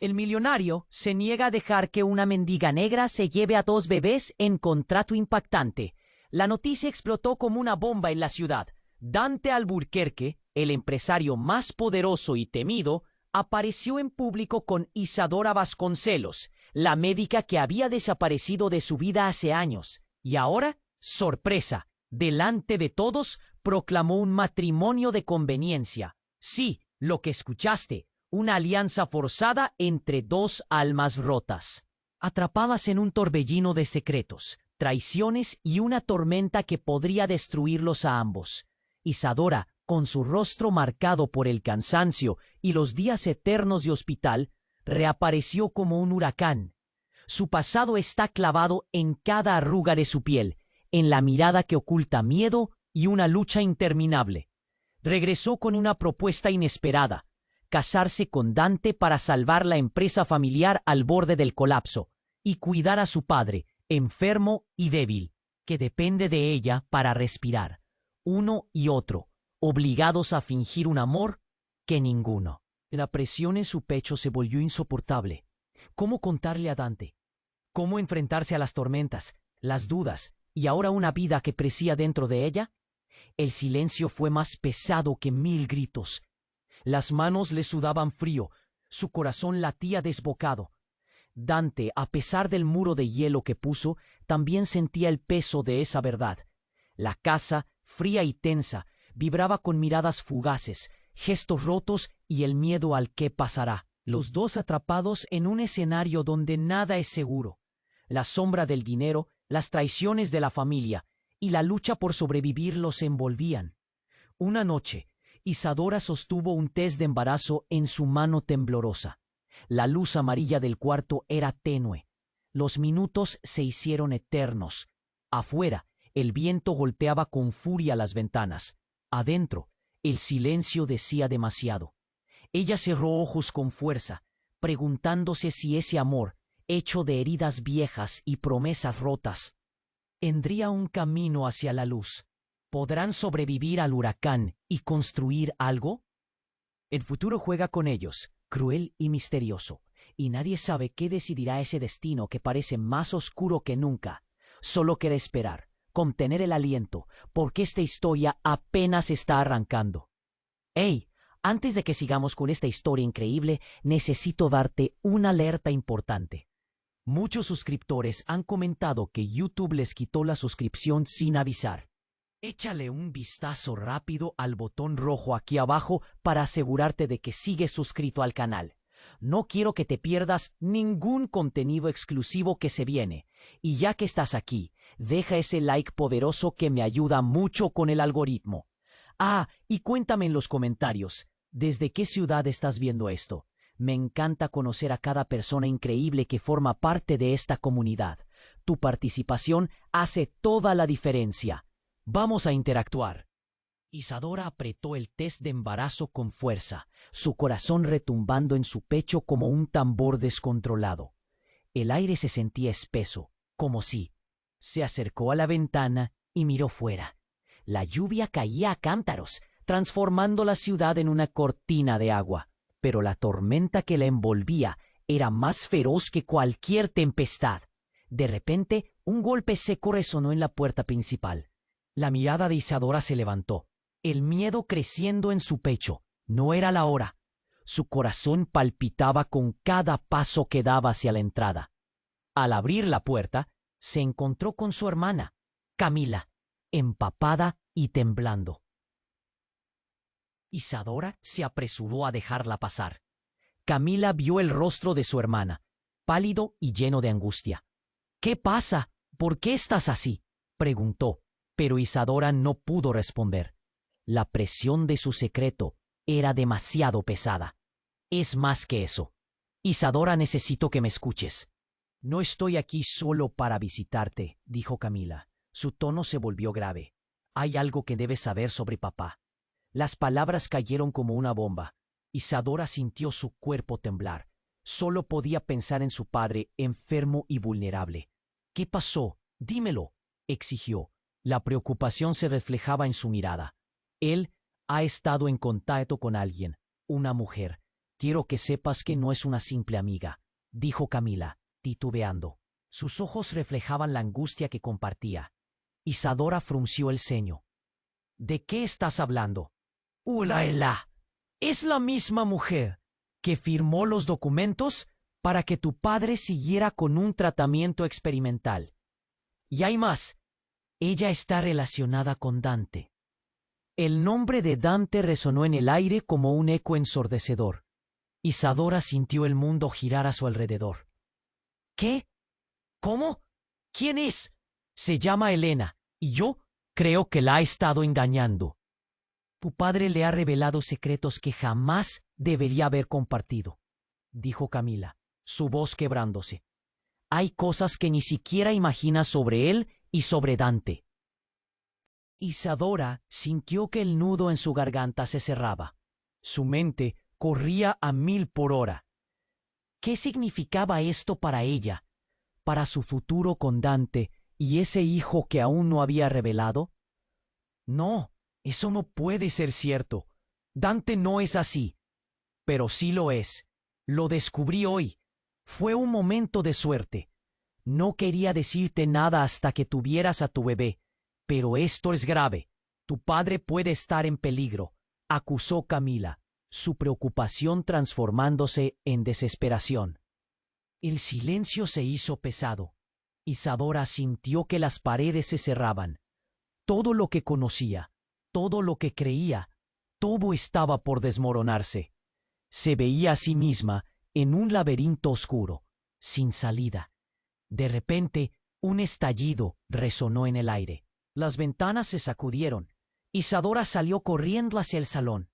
El millonario se niega a dejar que una mendiga negra se lleve a 2 bebés en contrato impactante. La noticia explotó como una bomba en la ciudad. Dante Alburquerque, el empresario más poderoso y temido, apareció en público con Isadora Vasconcelos, la médica que había desaparecido de su vida hace años. Y ahora, sorpresa, delante de todos, proclamó un matrimonio de conveniencia. Sí, lo que escuchaste. Una alianza forzada entre dos almas rotas, atrapadas en un torbellino de secretos, traiciones y una tormenta que podría destruirlos a ambos. Isadora, con su rostro marcado por el cansancio y los días eternos de hospital, reapareció como un huracán. Su pasado está clavado en cada arruga de su piel, en la mirada que oculta miedo y una lucha interminable. Regresó con una propuesta inesperada: casarse con Dante para salvar la empresa familiar al borde del colapso y cuidar a su padre, enfermo y débil, que depende de ella para respirar. Uno y otro, obligados a fingir un amor que ninguno. La presión en su pecho se volvió insoportable. ¿Cómo contarle a Dante? ¿Cómo enfrentarse a las tormentas, las dudas y ahora una vida que crecía dentro de ella? El silencio fue más pesado que 1000 gritos. Las manos le sudaban frío, su corazón latía desbocado. Dante, a pesar del muro de hielo que puso, también sentía el peso de esa verdad. La casa, fría y tensa, vibraba con miradas fugaces, gestos rotos y el miedo al qué pasará. Los dos atrapados en un escenario donde nada es seguro. La sombra del dinero, las traiciones de la familia y la lucha por sobrevivir los envolvían. Una noche, Isadora sostuvo un test de embarazo en su mano temblorosa. La luz amarilla del cuarto era tenue. Los minutos se hicieron eternos. Afuera, el viento golpeaba con furia las ventanas. Adentro, el silencio decía demasiado. Ella cerró ojos con fuerza, preguntándose si ese amor, hecho de heridas viejas y promesas rotas, tendría un camino hacia la luz. ¿Podrán sobrevivir al huracán y construir algo? El futuro juega con ellos, cruel y misterioso, y nadie sabe qué decidirá ese destino que parece más oscuro que nunca. Solo queda esperar, contener el aliento, porque esta historia apenas está arrancando. ¡Hey! Antes de que sigamos con esta historia increíble, necesito darte una alerta importante. Muchos suscriptores han comentado que YouTube les quitó la suscripción sin avisar. Échale un vistazo rápido al botón rojo aquí abajo para asegurarte de que sigues suscrito al canal. No quiero que te pierdas ningún contenido exclusivo que se viene. Y ya que estás aquí, deja ese like poderoso que me ayuda mucho con el algoritmo. Ah, y cuéntame en los comentarios, ¿desde qué ciudad estás viendo esto? Me encanta conocer a cada persona increíble que forma parte de esta comunidad. Tu participación hace toda la diferencia. Vamos a interactuar. Isadora apretó el test de embarazo con fuerza, su corazón retumbando en su pecho como un tambor descontrolado. El aire se sentía espeso, como si. Se acercó a la ventana y miró fuera. La lluvia caía a cántaros, transformando la ciudad en una cortina de agua. Pero la tormenta que la envolvía era más feroz que cualquier tempestad. De repente, un golpe seco resonó en la puerta principal. La mirada de Isadora se levantó, el miedo creciendo en su pecho. No era la hora. Su corazón palpitaba con cada paso que daba hacia la entrada. Al abrir la puerta, se encontró con su hermana, Camila, empapada y temblando. Isadora se apresuró a dejarla pasar. Camila vio el rostro de su hermana, pálido y lleno de angustia. «¿Qué pasa? ¿Por qué estás así?», preguntó, pero Isadora no pudo responder. La presión de su secreto era demasiado pesada. «Es más que eso. Isadora, necesito que me escuches». «No estoy aquí solo para visitarte», dijo Camila. Su tono se volvió grave. «Hay algo que debes saber sobre papá». Las palabras cayeron como una bomba. Isadora sintió su cuerpo temblar. Solo podía pensar en su padre, enfermo y vulnerable. «¿Qué pasó? Dímelo», exigió. La preocupación se reflejaba en su mirada. «Él ha estado en contacto con alguien, una mujer. Quiero que sepas que no es una simple amiga, dijo Camila, titubeando. Sus ojos reflejaban la angustia que compartía. Isadora frunció el ceño. ¿De qué estás hablando? ¡Ulaela! Es la misma mujer que firmó los documentos para que tu padre siguiera con un tratamiento experimental. Y hay más. Ella está relacionada con Dante. El nombre de Dante resonó en el aire como un eco ensordecedor. Isadora sintió el mundo girar a su alrededor. ¿Qué? ¿Cómo? ¿Quién es? Se llama Elena, y yo creo que la ha estado engañando. Tu padre le ha revelado secretos que jamás debería haber compartido, dijo Camila, su voz quebrándose. Hay cosas que ni siquiera imaginas sobre él y sobre Dante. Isadora sintió que el nudo en su garganta se cerraba. Su mente corría a 1000 por hora. ¿Qué significaba esto para ella, para su futuro con Dante y ese hijo que aún no había revelado? No, eso no puede ser cierto. Dante no es así. Pero sí lo es. Lo descubrí hoy. Fue un momento de suerte. No quería decirte nada hasta que tuvieras a tu bebé. Pero esto es grave. Tu padre puede estar en peligro, acusó Camila, su preocupación transformándose en desesperación. El silencio se hizo pesado. Isadora sintió que las paredes se cerraban. Todo lo que conocía, todo lo que creía, todo estaba por desmoronarse. Se veía a sí misma en un laberinto oscuro, sin salida. De repente, un estallido resonó en el aire. Las ventanas se sacudieron. Isadora salió corriendo hacia el salón.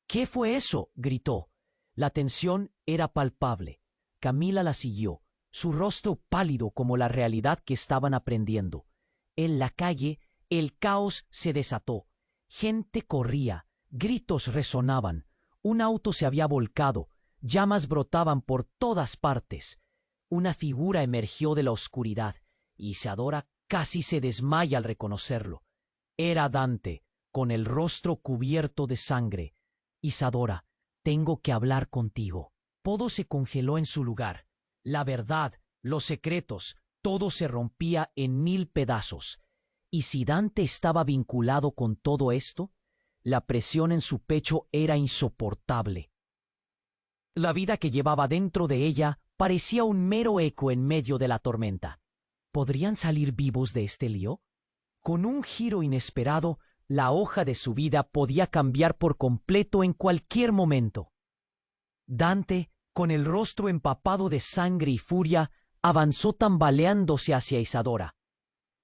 ¿Qué fue eso?, gritó. La tensión era palpable. Camila la siguió, su rostro pálido como la realidad que estaban aprendiendo. En la calle, el caos se desató. Gente corría, gritos resonaban. Un auto se había volcado, llamas brotaban por todas partes. Una figura emergió de la oscuridad. Isadora casi se desmaya al reconocerlo. Era Dante, con el rostro cubierto de sangre. Isadora, tengo que hablar contigo. Todo se congeló en su lugar. La verdad, los secretos, todo se rompía en 1000 pedazos. ¿Y si Dante estaba vinculado con todo esto? La presión en su pecho era insoportable. La vida que llevaba dentro de ella parecía un mero eco en medio de la tormenta. ¿Podrían salir vivos de este lío? Con un giro inesperado, la hoja de su vida podía cambiar por completo en cualquier momento. Dante, con el rostro empapado de sangre y furia, avanzó tambaleándose hacia Isadora.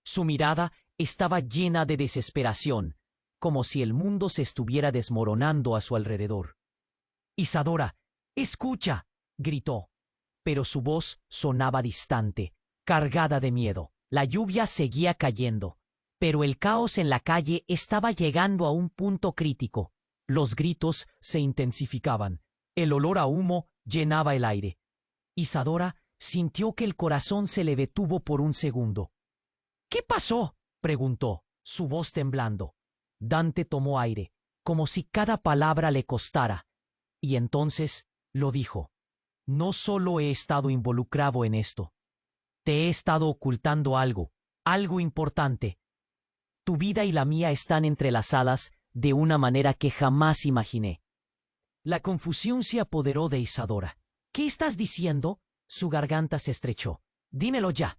Su mirada estaba llena de desesperación, como si el mundo se estuviera desmoronando a su alrededor. «Isadora, escucha», gritó, pero su voz sonaba distante, cargada de miedo. La lluvia seguía cayendo, pero el caos en la calle estaba llegando a un punto crítico. Los gritos se intensificaban. El olor a humo llenaba el aire. Isadora sintió que el corazón se le detuvo por un segundo. «¿Qué pasó?», preguntó, su voz temblando. Dante tomó aire, como si cada palabra le costara, y entonces lo dijo. «No solo he estado involucrado en esto. Te he estado ocultando algo, algo importante. Tu vida y la mía están entrelazadas de una manera que jamás imaginé». La confusión se apoderó de Isadora. «¿Qué estás diciendo?», su garganta se estrechó. «Dímelo ya».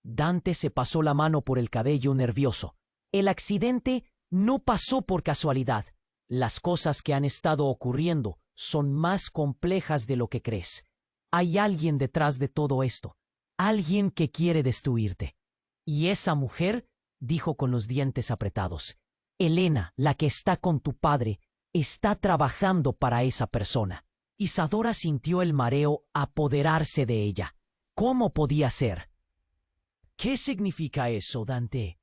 Dante se pasó la mano por el cabello nervioso. «El accidente no pasó por casualidad. Las cosas que han estado ocurriendo son más complejas de lo que crees. Hay alguien detrás de todo esto. Alguien que quiere destruirte. Y esa mujer», dijo con los dientes apretados, «Elena, la que está con tu padre, está trabajando para esa persona». Isadora sintió el mareo apoderarse de ella. ¿Cómo podía ser? «¿Qué significa eso, Dante?»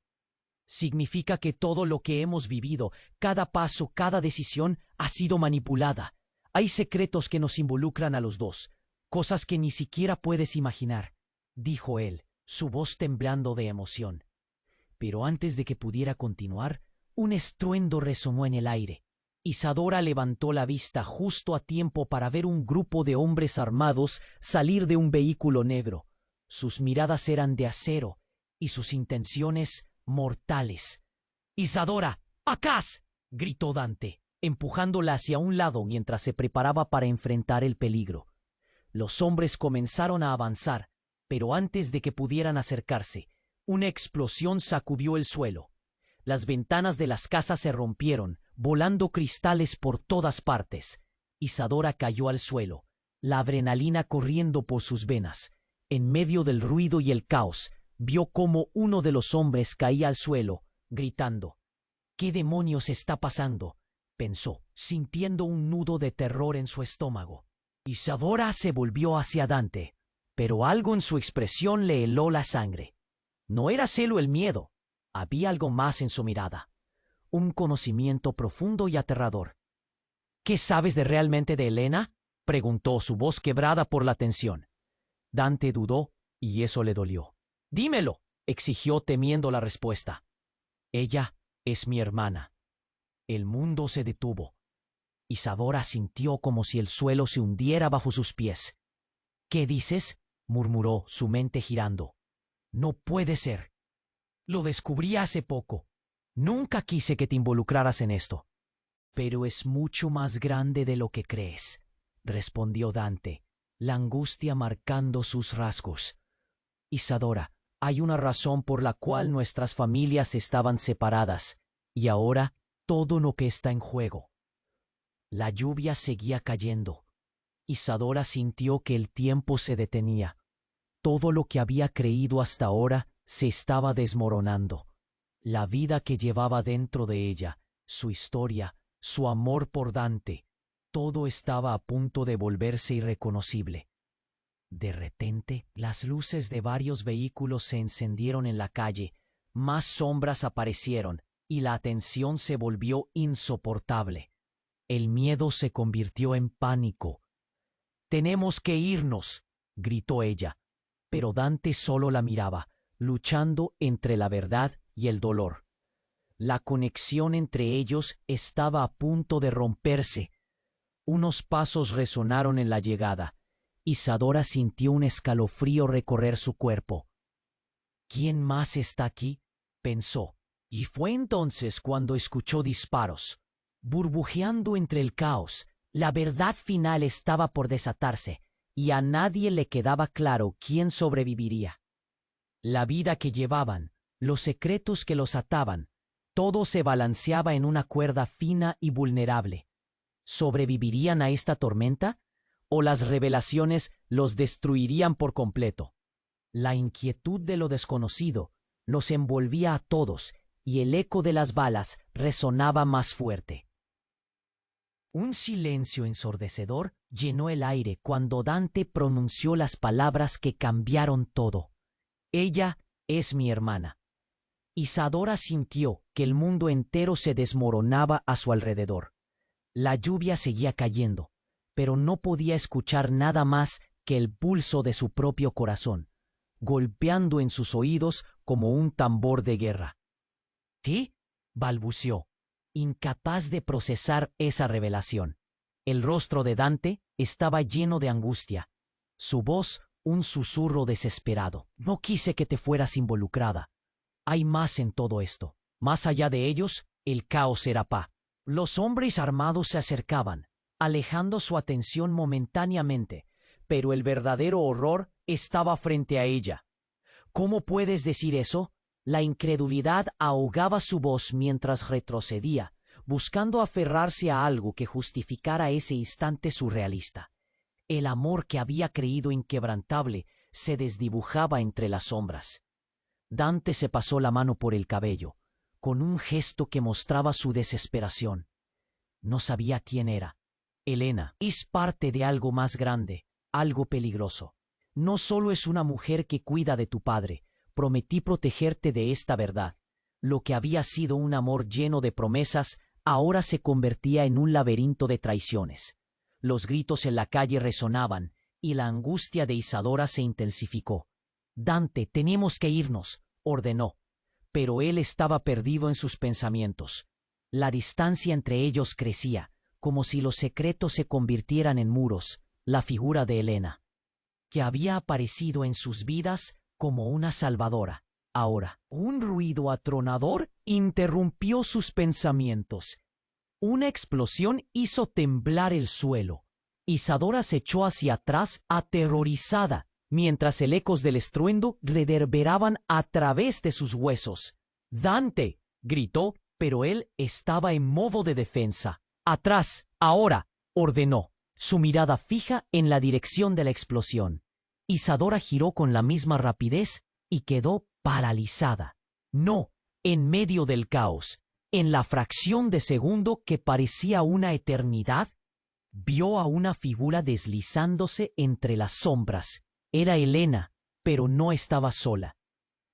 «Significa que todo lo que hemos vivido, cada paso, cada decisión, ha sido manipulada. Hay secretos que nos involucran a los dos, cosas que ni siquiera puedes imaginar», dijo él, su voz temblando de emoción. Pero antes de que pudiera continuar, un estruendo resonó en el aire. Isadora levantó la vista justo a tiempo para ver un grupo de hombres armados salir de un vehículo negro. Sus miradas eran de acero y sus intenciones mortales. «¡Isadora! ¡Acá!», gritó Dante, empujándola hacia un lado mientras se preparaba para enfrentar el peligro. Los hombres comenzaron a avanzar, pero antes de que pudieran acercarse, una explosión sacudió el suelo. Las ventanas de las casas se rompieron, volando cristales por todas partes. Isadora cayó al suelo, la adrenalina corriendo por sus venas. En medio del ruido y el caos, vio cómo uno de los hombres caía al suelo, gritando. «¿Qué demonios está pasando?», pensó, sintiendo un nudo de terror en su estómago. Isadora se volvió hacia Dante, pero algo en su expresión le heló la sangre. No era solo el miedo, había algo más en su mirada. Un conocimiento profundo y aterrador. «¿Qué sabes realmente de Helena?», preguntó, su voz quebrada por la tensión. Dante dudó, y eso le dolió. «Dímelo», exigió temiendo la respuesta. «Ella es mi hermana». El mundo se detuvo. Isadora sintió como si el suelo se hundiera bajo sus pies. «¿Qué dices?», murmuró, su mente girando. «No puede ser. Lo descubrí hace poco. Nunca quise que te involucraras en esto». «Pero es mucho más grande de lo que crees», respondió Dante, la angustia marcando sus rasgos. «Isadora, hay una razón por la cual nuestras familias estaban separadas, y ahora todo lo que está en juego». La lluvia seguía cayendo. Isadora sintió que el tiempo se detenía. Todo lo que había creído hasta ahora se estaba desmoronando. La vida que llevaba dentro de ella, su historia, su amor por Dante, todo estaba a punto de volverse irreconocible. De repente, las luces de varios vehículos se encendieron en la calle, más sombras aparecieron y la tensión se volvió insoportable. El miedo se convirtió en pánico. «Tenemos que irnos», gritó ella, pero Dante solo la miraba, luchando entre la verdad y el dolor. La conexión entre ellos estaba a punto de romperse. Unos pasos resonaron en la llegada. Isadora sintió un escalofrío recorrer su cuerpo. «¿Quién más está aquí?», pensó, y fue entonces cuando escuchó disparos. Burbujeando entre el caos, la verdad final estaba por desatarse, y a nadie le quedaba claro quién sobreviviría. La vida que llevaban, los secretos que los ataban, todo se balanceaba en una cuerda fina y vulnerable. ¿Sobrevivirían a esta tormenta? ¿O las revelaciones los destruirían por completo? La inquietud de lo desconocido los envolvía a todos, y el eco de las balas resonaba más fuerte. Un silencio ensordecedor llenó el aire cuando Dante pronunció las palabras que cambiaron todo. «Ella es mi hermana». Isadora sintió que el mundo entero se desmoronaba a su alrededor. La lluvia seguía cayendo, pero no podía escuchar nada más que el pulso de su propio corazón, golpeando en sus oídos como un tambor de guerra. «¿Qué?», balbuceó, incapaz de procesar esa revelación. El rostro de Dante estaba lleno de angustia. Su voz, un susurro desesperado. «No quise que te fueras involucrada. Hay más en todo esto. Más allá de ellos, el caos era paz». Los hombres armados se acercaban, alejando su atención momentáneamente, pero el verdadero horror estaba frente a ella. «¿Cómo puedes decir eso?». La incredulidad ahogaba su voz mientras retrocedía, buscando aferrarse a algo que justificara ese instante surrealista. El amor que había creído inquebrantable se desdibujaba entre las sombras. Dante se pasó la mano por el cabello, con un gesto que mostraba su desesperación. No sabía quién era. «Helena es parte de algo más grande, algo peligroso. No solo es una mujer que cuida de tu padre. Prometí protegerte de esta verdad. Lo que había sido un amor lleno de promesas, ahora se convertía en un laberinto de traiciones». Los gritos en la calle resonaban, y la angustia de Isadora se intensificó. «Dante, tenemos que irnos», ordenó, pero él estaba perdido en sus pensamientos. La distancia entre ellos crecía, como si los secretos se convirtieran en muros. La figura de Elena, que había aparecido en sus vidas como una salvadora. Ahora, un ruido atronador interrumpió sus pensamientos. Una explosión hizo temblar el suelo. Isadora se echó hacia atrás aterrorizada, mientras el ecos del estruendo reverberaban a través de sus huesos. «¡Dante!», gritó, pero él estaba en modo de defensa. «¡Atrás! ¡Ahora!», ordenó, su mirada fija en la dirección de la explosión. Isadora giró con la misma rapidez y quedó paralizada. No, en medio del caos, en la fracción de segundo que parecía una eternidad, vio a una figura deslizándose entre las sombras. Era Elena, pero no estaba sola.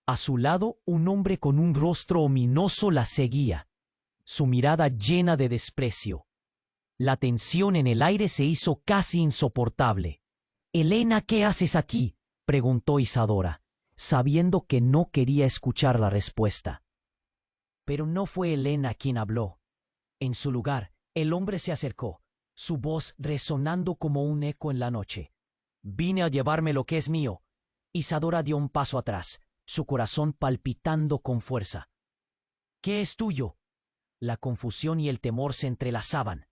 A su lado, un hombre con un rostro ominoso la seguía, su mirada llena de desprecio. La tensión en el aire se hizo casi insoportable. «Elena, ¿qué haces aquí?», preguntó Isadora, sabiendo que no quería escuchar la respuesta. Pero no fue Elena quien habló. En su lugar, el hombre se acercó, su voz resonando como un eco en la noche. «Vine a llevarme lo que es mío». Isadora dio un paso atrás, su corazón palpitando con fuerza. «¿Qué es tuyo?». La confusión y el temor se entrelazaban.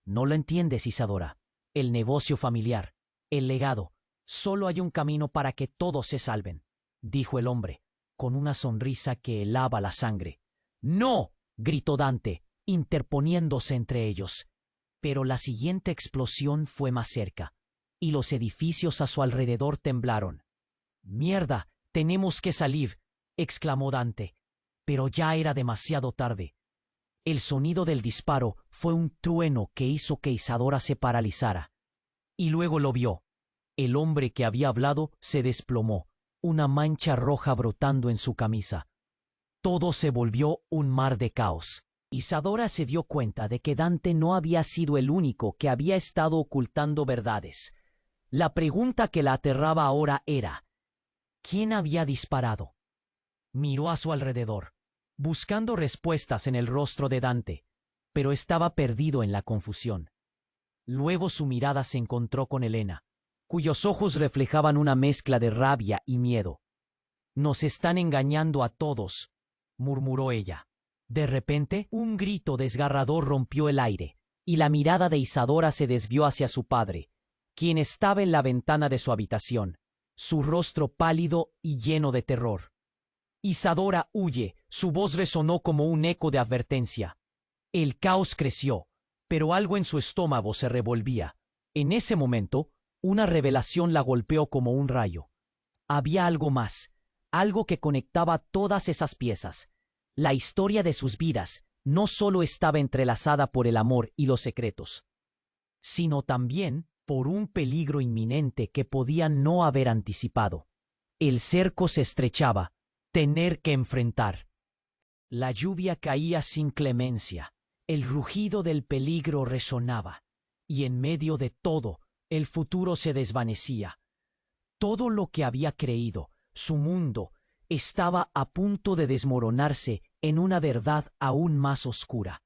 «No lo entiendes, Isadora. El negocio familiar, el legado. Solo hay un camino para que todos se salven», dijo el hombre, con una sonrisa que helaba la sangre. «¡No!», gritó Dante, interponiéndose entre ellos. Pero la siguiente explosión fue más cerca, y los edificios a su alrededor temblaron. «¡Mierda! ¡Tenemos que salir!», exclamó Dante. Pero ya era demasiado tarde. El sonido del disparo fue un trueno que hizo que Isadora se paralizara. Y luego lo vio. El hombre que había hablado se desplomó, una mancha roja brotando en su camisa. Todo se volvió un mar de caos. Isadora se dio cuenta de que Dante no había sido el único que había estado ocultando verdades. La pregunta que la aterraba ahora era: ¿quién había disparado? Miró a su alrededor, buscando respuestas en el rostro de Dante, pero estaba perdido en la confusión. Luego su mirada se encontró con Elena, cuyos ojos reflejaban una mezcla de rabia y miedo. «Nos están engañando a todos», murmuró ella. De repente, un grito desgarrador rompió el aire, y la mirada de Isadora se desvió hacia su padre, quien estaba en la ventana de su habitación, su rostro pálido y lleno de terror. «Isadora, huye», su voz resonó como un eco de advertencia. El caos creció, pero algo en su estómago se revolvía. En ese momento, una revelación la golpeó como un rayo. Había algo más, algo que conectaba todas esas piezas. La historia de sus vidas no solo estaba entrelazada por el amor y los secretos, sino también por un peligro inminente que podían no haber anticipado. El cerco se estrechaba, tener que enfrentar. La lluvia caía sin clemencia, el rugido del peligro resonaba, y en medio de todo, el futuro se desvanecía. Todo lo que había creído, su mundo, estaba a punto de desmoronarse en una verdad aún más oscura.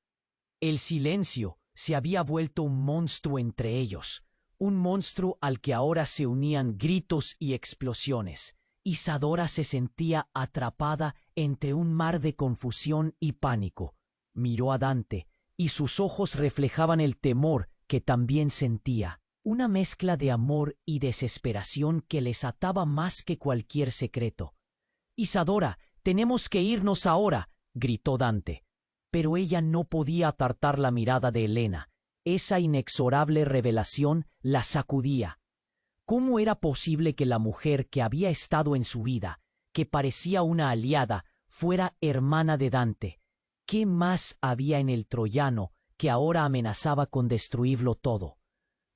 El silencio se había vuelto un monstruo entre ellos, un monstruo al que ahora se unían gritos y explosiones. Isadora se sentía atrapada entre un mar de confusión y pánico. Miró a Dante, y sus ojos reflejaban el temor que también sentía, una mezcla de amor y desesperación que les ataba más que cualquier secreto. «Isadora, tenemos que irnos ahora», gritó Dante. Pero ella no podía apartar la mirada de Elena. Esa inexorable revelación la sacudía. ¿Cómo era posible que la mujer que había estado en su vida, que parecía una aliada, fuera hermana de Dante? ¿Qué más había en el troyano que ahora amenazaba con destruirlo todo?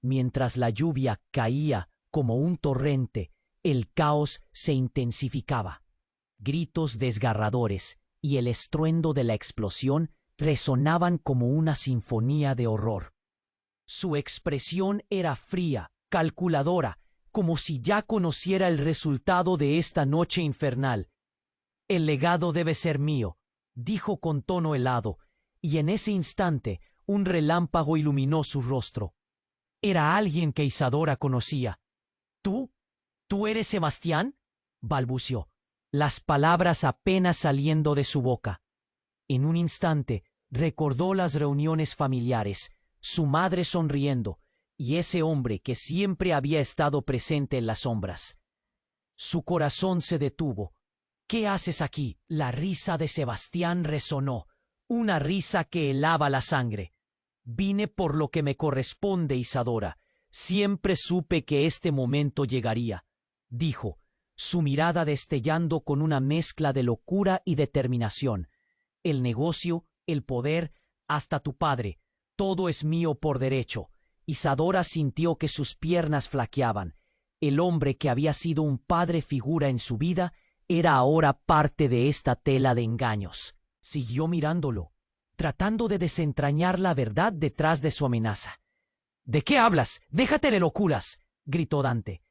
Mientras la lluvia caía como un torrente, el caos se intensificaba. Gritos desgarradores y el estruendo de la explosión resonaban como una sinfonía de horror. Su expresión era fría, calculadora, como si ya conociera el resultado de esta noche infernal. «El legado debe ser mío», dijo con tono helado, y en ese instante un relámpago iluminó su rostro. Era alguien que Isadora conocía. ¿Tú? ¿Tú eres Sebastián?, balbució, las palabras apenas saliendo de su boca. En un instante recordó las reuniones familiares, su madre sonriendo, y ese hombre que siempre había estado presente en las sombras. Su corazón se detuvo. ¿Qué haces aquí? La risa de Sebastián resonó, una risa que helaba la sangre. Vine por lo que me corresponde, Isadora. Siempre supe que este momento llegaría, dijo, su mirada destellando con una mezcla de locura y determinación. El negocio, el poder, hasta tu padre, todo es mío por derecho. Isadora sintió que sus piernas flaqueaban. El hombre que había sido un padre figura en su vida era ahora parte de esta tela de engaños. Siguió mirándolo, tratando de desentrañar la verdad detrás de su amenaza. ¿De qué hablas? ¡Déjate de locuras!, gritó Dante.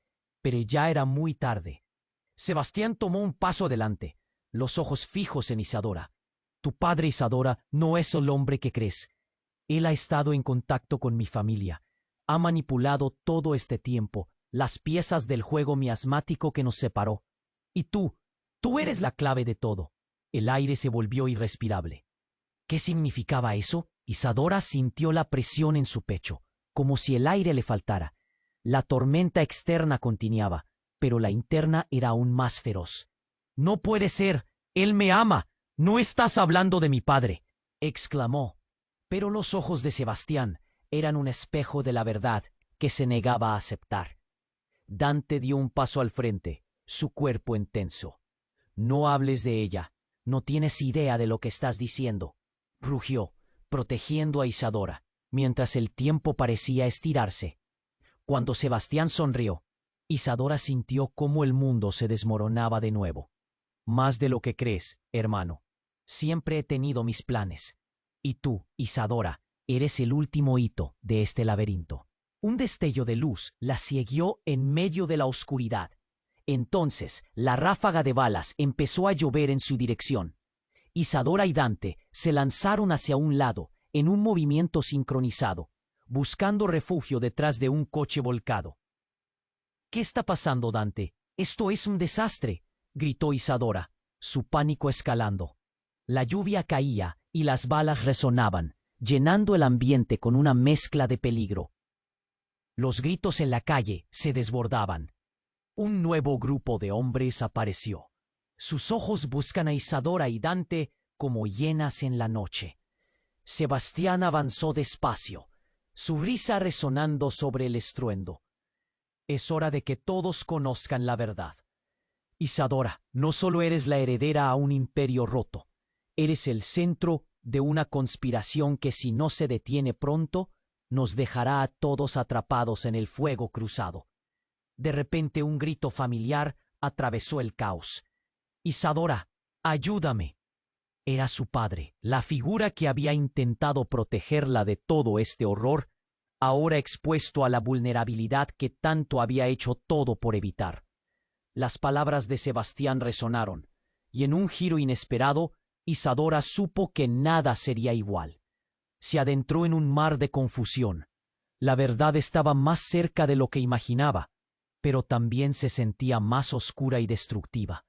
Pero ya era muy tarde. Sebastián tomó un paso adelante, los ojos fijos en Isadora. Tu padre, Isadora, no es el hombre que crees. Él ha estado en contacto con mi familia. Ha manipulado todo este tiempo las piezas del juego miasmático que nos separó. Y tú eres la clave de todo. El aire se volvió irrespirable. ¿Qué significaba eso? Isadora sintió la presión en su pecho, como si el aire le faltara. La tormenta externa continuaba, pero la interna era aún más feroz. «No puede ser. Él me ama. No estás hablando de mi padre», exclamó. Pero los ojos de Sebastián eran un espejo de la verdad que se negaba a aceptar. Dante dio un paso al frente, su cuerpo en tenso. «No hables de ella. No tienes idea de lo que estás diciendo», rugió, protegiendo a Isadora, mientras el tiempo parecía estirarse. Cuando Sebastián sonrió, Isadora sintió cómo el mundo se desmoronaba de nuevo. «Más de lo que crees, hermano. Siempre he tenido mis planes. Y tú, Isadora, eres el último hito de este laberinto». Un destello de luz la siguió en medio de la oscuridad. Entonces, la ráfaga de balas empezó a llover en su dirección. Isadora y Dante se lanzaron hacia un lado, en un movimiento sincronizado, buscando refugio detrás de un coche volcado. «¿Qué está pasando, Dante? Esto es un desastre», gritó Isadora, su pánico escalando. La lluvia caía y las balas resonaban, llenando el ambiente con una mezcla de peligro. Los gritos en la calle se desbordaban. Un nuevo grupo de hombres apareció. Sus ojos buscan a Isadora y Dante como hienas en la noche. Sebastián avanzó despacio, su risa resonando sobre el estruendo. «Es hora de que todos conozcan la verdad. Isadora, no solo eres la heredera a un imperio roto, eres el centro de una conspiración que, si no se detiene pronto, nos dejará a todos atrapados en el fuego cruzado». De repente un grito familiar atravesó el caos. «Isadora, ayúdame». Era su padre, la figura que había intentado protegerla de todo este horror, ahora expuesto a la vulnerabilidad que tanto había hecho todo por evitar. Las palabras de Sebastián resonaron, y en un giro inesperado, Isadora supo que nada sería igual. Se adentró en un mar de confusión. La verdad estaba más cerca de lo que imaginaba, pero también se sentía más oscura y destructiva.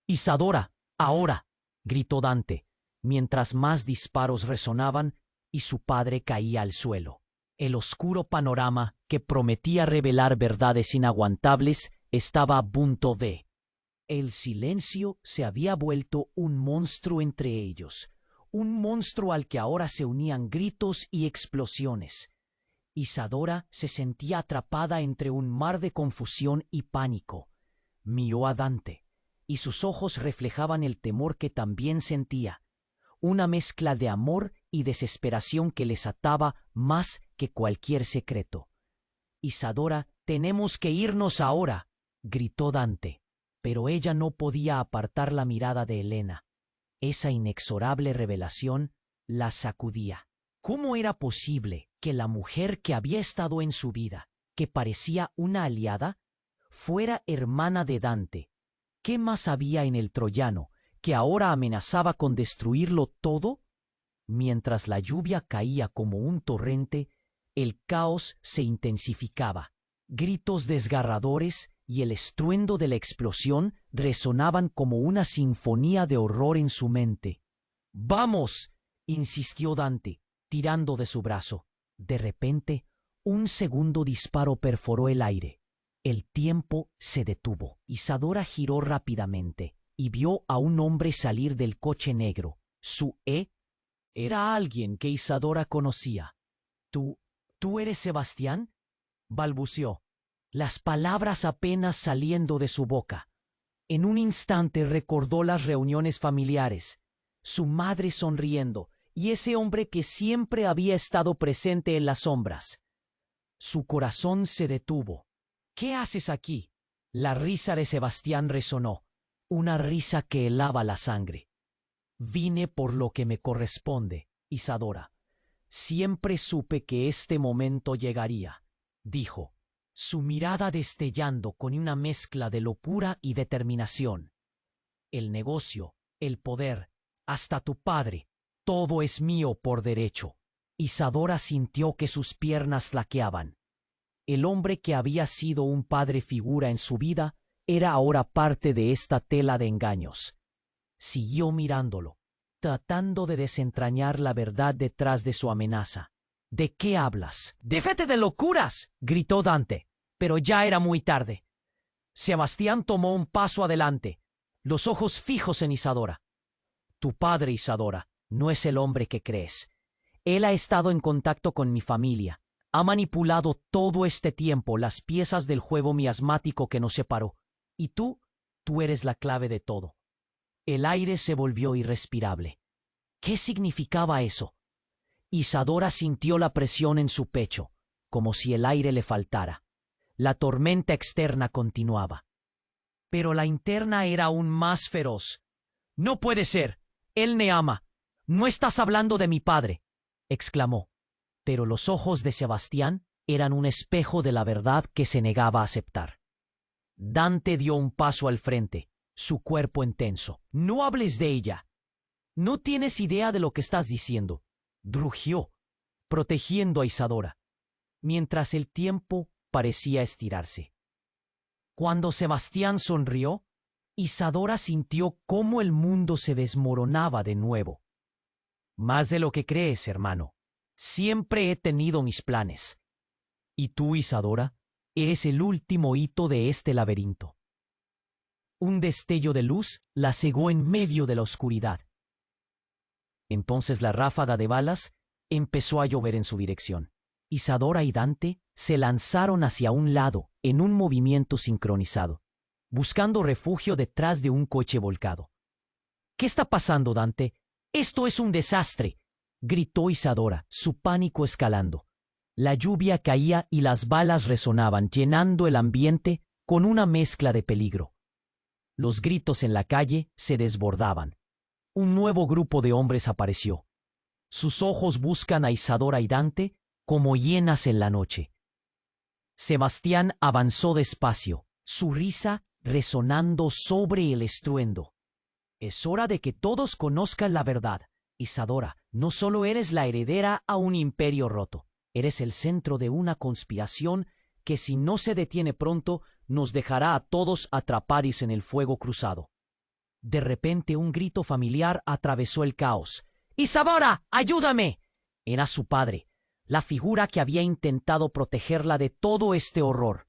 «Isadora, ahora», gritó Dante, mientras más disparos resonaban y su padre caía al suelo. El oscuro panorama, que prometía revelar verdades inaguantables, estaba a punto de. El silencio se había vuelto un monstruo entre ellos, un monstruo al que ahora se unían gritos y explosiones. Isadora se sentía atrapada entre un mar de confusión y pánico. Miró a Dante, y sus ojos reflejaban el temor que también sentía, una mezcla de amor y desesperación que les ataba más que cualquier secreto. «Isadora, tenemos que irnos ahora», gritó Dante, pero ella no podía apartar la mirada de Helena. Esa inexorable revelación la sacudía. ¿Cómo era posible que la mujer que había estado en su vida, que parecía una aliada, fuera hermana de Dante? ¿Qué más había en el troyano que ahora amenazaba con destruirlo todo? Mientras la lluvia caía como un torrente, el caos se intensificaba. Gritos desgarradores y el estruendo de la explosión resonaban como una sinfonía de horror en su mente. ¡Vamos!, insistió Dante, tirando de su brazo. De repente, un segundo disparo perforó el aire. El tiempo se detuvo. Isadora giró rápidamente y vio a un hombre salir del coche negro. Era alguien que Isadora conocía. ¿Tú eres Sebastián?, balbuceó, las palabras apenas saliendo de su boca. En un instante recordó las reuniones familiares, su madre sonriendo y ese hombre que siempre había estado presente en las sombras. Su corazón se detuvo. ¿Qué haces aquí? La risa de Sebastián resonó, una risa que helaba la sangre. Vine por lo que me corresponde, Isadora. Siempre supe que este momento llegaría, dijo, su mirada destellando con una mezcla de locura y determinación. El negocio, el poder, hasta tu padre, todo es mío por derecho. Isadora sintió que sus piernas flaqueaban. El hombre que había sido un padre figura en su vida era ahora parte de esta tela de engaños. Siguió mirándolo, tratando de desentrañar la verdad detrás de su amenaza. ¿De qué hablas? ¡Déjate de locuras!, gritó Dante, pero ya era muy tarde. Sebastián tomó un paso adelante, los ojos fijos en Isadora. Tu padre, Isadora, no es el hombre que crees. Él ha estado en contacto con mi familia. Ha manipulado todo este tiempo las piezas del juego miasmático que nos separó. Y tú eres la clave de todo. El aire se volvió irrespirable. ¿Qué significaba eso? Isadora sintió la presión en su pecho, como si el aire le faltara. La tormenta externa continuaba. Pero la interna era aún más feroz. «No puede ser. Él me ama. No estás hablando de mi padre», exclamó. Pero los ojos de Sebastián eran un espejo de la verdad que se negaba a aceptar. Dante dio un paso al frente, su cuerpo intenso. «No hables de ella. No tienes idea de lo que estás diciendo», rugió, protegiendo a Isadora, mientras el tiempo parecía estirarse. Cuando Sebastián sonrió, Isadora sintió cómo el mundo se desmoronaba de nuevo. «Más de lo que crees, hermano. Siempre he tenido mis planes. Y tú, Isadora, eres el último hito de este laberinto». Un destello de luz la cegó en medio de la oscuridad. Entonces la ráfaga de balas empezó a llover en su dirección. Isadora y Dante se lanzaron hacia un lado en un movimiento sincronizado, buscando refugio detrás de un coche volcado. «¿Qué está pasando, Dante? Esto es un desastre», gritó Isadora, su pánico escalando. La lluvia caía y las balas resonaban, llenando el ambiente con una mezcla de peligro. Los gritos en la calle se desbordaban. Un nuevo grupo de hombres apareció. Sus ojos buscan a Isadora y Dante como hienas en la noche. Sebastián avanzó despacio, su risa resonando sobre el estruendo. «Es hora de que todos conozcan la verdad. Isadora, no solo eres la heredera a un imperio roto, eres el centro de una conspiración que si no se detiene pronto nos dejará a todos atrapados en el fuego cruzado». De repente un grito familiar atravesó el caos. «¡Isadora, ayúdame!». Era su padre, la figura que había intentado protegerla de todo este horror,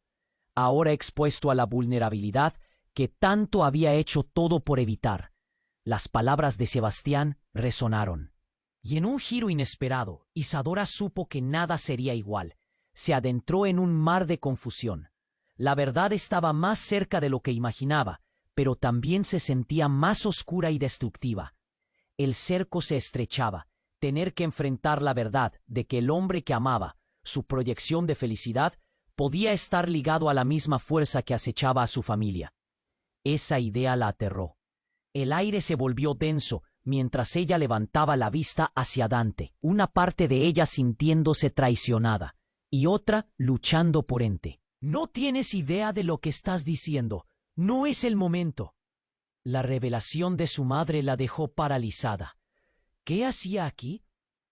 ahora expuesto a la vulnerabilidad que tanto había hecho todo por evitar. Las palabras de Sebastián resonaron. Y en un giro inesperado, Isadora supo que nada sería igual. Se adentró en un mar de confusión. La verdad estaba más cerca de lo que imaginaba, pero también se sentía más oscura y destructiva. El cerco se estrechaba. Tener que enfrentar la verdad de que el hombre que amaba, su proyección de felicidad, podía estar ligado a la misma fuerza que acechaba a su familia. Esa idea la aterró. El aire se volvió denso mientras ella levantaba la vista hacia Dante, una parte de ella sintiéndose traicionada y otra luchando por ente. «No tienes idea de lo que estás diciendo. No es el momento». La revelación de su madre la dejó paralizada. ¿Qué hacía aquí?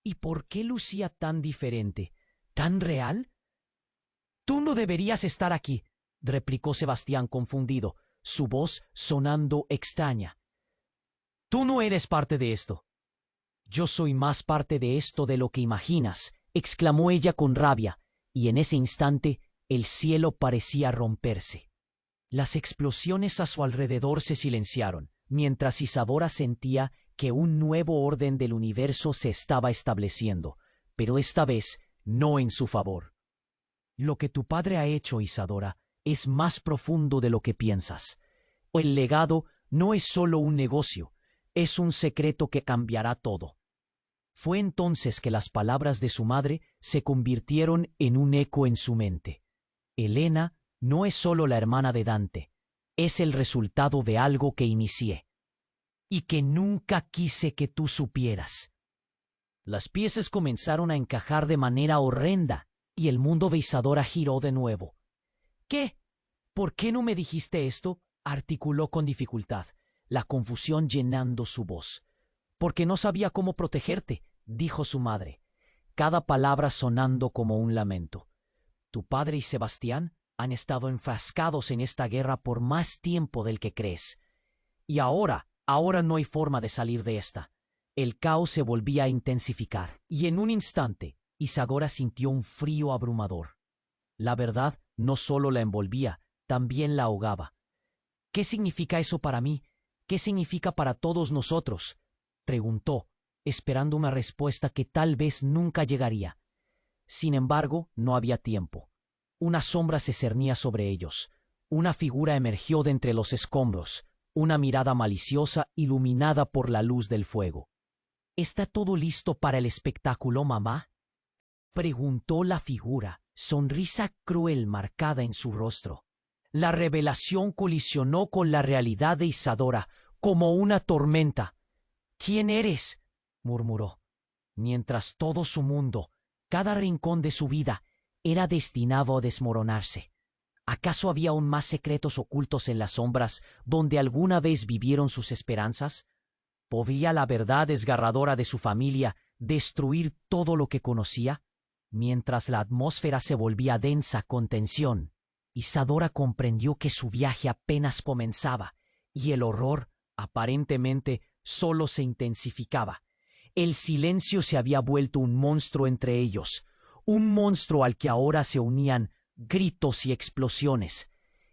¿Y por qué lucía tan diferente? ¿Tan real? Tú no deberías estar aquí, replicó Sebastián confundido, su voz sonando extraña. Tú no eres parte de esto. Yo soy más parte de esto de lo que imaginas, exclamó ella con rabia, y en ese instante el cielo parecía romperse. Las explosiones a su alrededor se silenciaron, mientras Isadora sentía que un nuevo orden del universo se estaba estableciendo, pero esta vez no en su favor. Lo que tu padre ha hecho, Isadora, es más profundo de lo que piensas. El legado no es solo un negocio, es un secreto que cambiará todo. Fue entonces que las palabras de su madre se convirtieron en un eco en su mente. Elena no es solo la hermana de Dante, es el resultado de algo que inicié y que nunca quise que tú supieras. Las piezas comenzaron a encajar de manera horrenda y el mundo de Isadora giró de nuevo. ¿Qué? ¿Por qué no me dijiste esto?, articuló con dificultad, la confusión llenando su voz. Porque no sabía cómo protegerte, dijo su madre, cada palabra sonando como un lamento. Tu padre y Sebastián han estado enfrascados en esta guerra por más tiempo del que crees. Y ahora no hay forma de salir de esta. El caos se volvía a intensificar, y en un instante Isadora sintió un frío abrumador. La verdad no solo la envolvía, también la ahogaba. ¿Qué significa eso para mí? ¿Qué significa para todos nosotros?, preguntó, esperando una respuesta que tal vez nunca llegaría. Sin embargo, no había tiempo. Una sombra se cernía sobre ellos. Una figura emergió de entre los escombros, una mirada maliciosa iluminada por la luz del fuego. ¿Está todo listo para el espectáculo, mamá?, preguntó la figura, sonrisa cruel marcada en su rostro. La revelación colisionó con la realidad de Isadora como una tormenta. ¿Quién eres?, murmuró, mientras todo su mundo, cada rincón de su vida, era destinado a desmoronarse. ¿Acaso había aún más secretos ocultos en las sombras donde alguna vez vivieron sus esperanzas? ¿Podía la verdad desgarradora de su familia destruir todo lo que conocía? Mientras la atmósfera se volvía densa con tensión, Isadora comprendió que su viaje apenas comenzaba y el horror, aparentemente, solo se intensificaba. El silencio se había vuelto un monstruo entre ellos, un monstruo al que ahora se unían gritos y explosiones.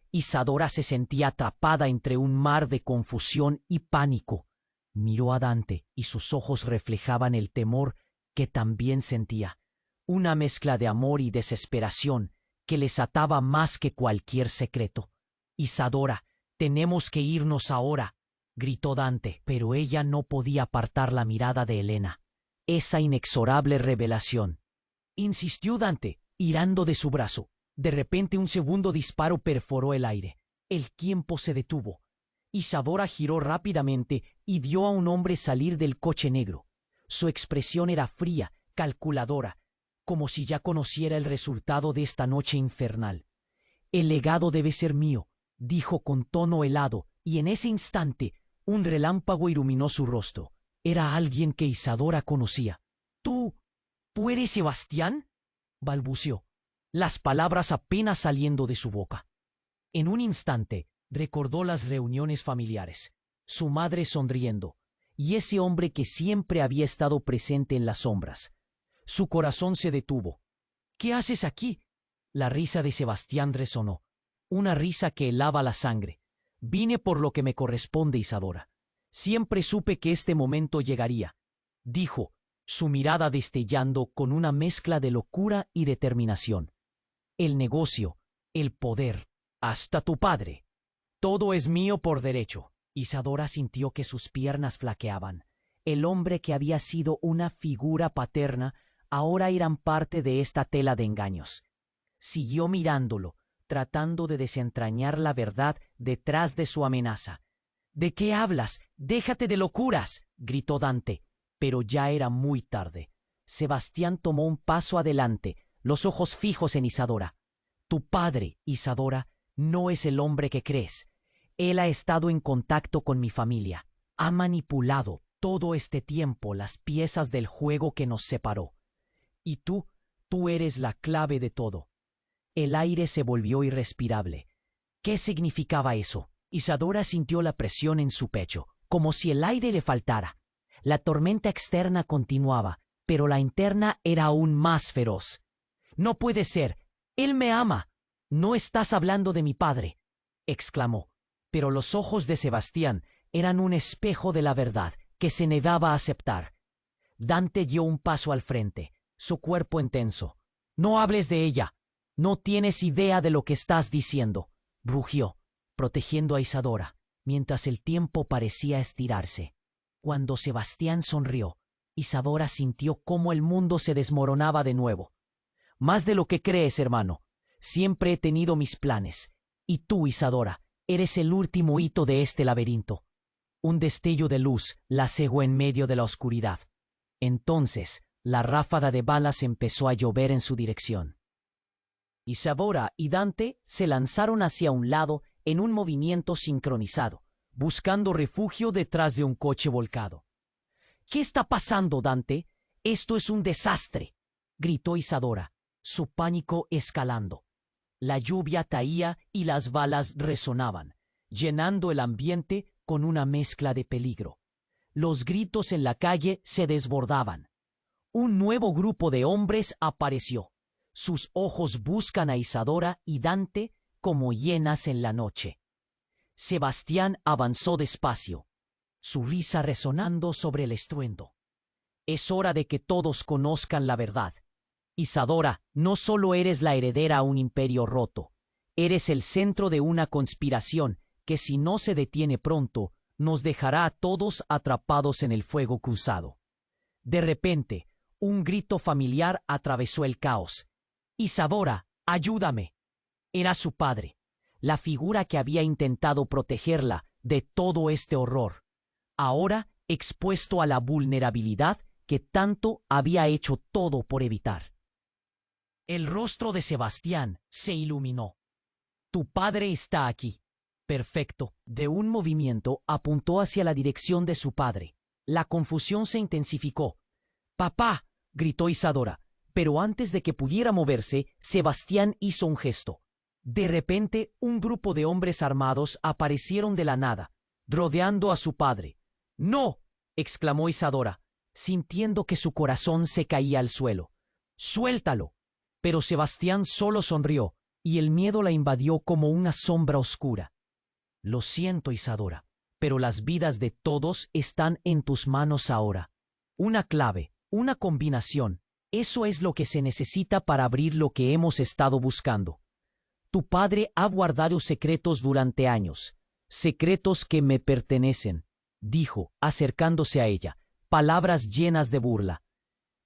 Isadora se sentía atrapada entre un mar de confusión y pánico. Miró a Dante y sus ojos reflejaban el temor que también sentía, una mezcla de amor y desesperación que les ataba más que cualquier secreto. Isadora, tenemos que irnos ahora, gritó Dante, pero ella no podía apartar la mirada de Elena. Esa inexorable revelación. Insistió Dante, irando de su brazo. De repente un segundo disparo perforó el aire. El tiempo se detuvo. Isadora giró rápidamente y vio a un hombre salir del coche negro. Su expresión era fría, calculadora, como si ya conociera el resultado de esta noche infernal. El legado debe ser mío, dijo con tono helado, y en ese instante un relámpago iluminó su rostro. Era alguien que Isadora conocía. ¿Tú eres Sebastián?, balbuceó, las palabras apenas saliendo de su boca. En un instante recordó las reuniones familiares, su madre sonriendo, y ese hombre que siempre había estado presente en las sombras. Su corazón se detuvo. ¿Qué haces aquí?, la risa de Sebastián resonó, una risa que helaba la sangre. Vine por lo que me corresponde, Isadora. Siempre supe que este momento llegaría, dijo, su mirada destellando con una mezcla de locura y determinación. El negocio, el poder, hasta tu padre. Todo es mío por derecho. Isadora sintió que sus piernas flaqueaban. El hombre que había sido una figura paterna ahora eran parte de esta tela de engaños. Siguió mirándolo, tratando de desentrañar la verdad detrás de su amenaza. ¿De qué hablas? ¡Déjate de locuras!, gritó Dante, pero ya era muy tarde. Sebastián tomó un paso adelante, los ojos fijos en Isadora. Tu padre, Isadora, no es el hombre que crees. Él ha estado en contacto con mi familia. Ha manipulado, todo este tiempo las piezas del juego que nos separó. Y tú eres la clave de todo. El aire se volvió irrespirable. ¿Qué significaba eso? Isadora sintió la presión en su pecho, como si el aire le faltara. La tormenta externa continuaba, pero la interna era aún más feroz. «No puede ser. Él me ama. No estás hablando de mi padre», exclamó. Pero los ojos de Sebastián eran un espejo de la verdad que se negaba a aceptar. Dante dio un paso al frente, su cuerpo intenso. «No hables de ella. No tienes idea de lo que estás diciendo», rugió, protegiendo a Isadora, mientras el tiempo parecía estirarse. Cuando Sebastián sonrió, Isadora sintió cómo el mundo se desmoronaba de nuevo. «Más de lo que crees, hermano. Siempre he tenido mis planes. Y tú, Isadora, eres el último hito de este laberinto». Un destello de luz la cegó en medio de la oscuridad. Entonces, la ráfaga de balas empezó a llover en su dirección. Isadora y Dante se lanzaron hacia un lado en un movimiento sincronizado, buscando refugio detrás de un coche volcado. «¿Qué está pasando, Dante? Esto es un desastre», gritó Isadora, su pánico escalando. La lluvia caía y las balas resonaban, llenando el ambiente con una mezcla de peligro. Los gritos en la calle se desbordaban. Un nuevo grupo de hombres apareció. Sus ojos buscan a Isadora y Dante como hienas en la noche. Sebastián avanzó despacio, su risa resonando sobre el estruendo. «Es hora de que todos conozcan la verdad. Isadora, no solo eres la heredera a un imperio roto, eres el centro de una conspiración que, si no se detiene pronto, nos dejará a todos atrapados en el fuego cruzado». De repente, un grito familiar atravesó el caos. «Isadora, ayúdame». Era su padre, la figura que había intentado protegerla de todo este horror, ahora expuesto a la vulnerabilidad que tanto había hecho todo por evitar. El rostro de Sebastián se iluminó. «Tu padre está aquí». «Perfecto». De un movimiento apuntó hacia la dirección de su padre. La confusión se intensificó. «¡Papá!», gritó Isadora, pero antes de que pudiera moverse, Sebastián hizo un gesto. De repente, un grupo de hombres armados aparecieron de la nada, rodeando a su padre. «¡No!», exclamó Isadora, sintiendo que su corazón se caía al suelo. «¡Suéltalo!». Pero Sebastián solo sonrió, y el miedo la invadió como una sombra oscura. «Lo siento, Isadora, pero las vidas de todos están en tus manos ahora. Una clave, una combinación, eso es lo que se necesita para abrir lo que hemos estado buscando. Tu padre ha guardado secretos durante años, secretos que me pertenecen», dijo, acercándose a ella, palabras llenas de burla.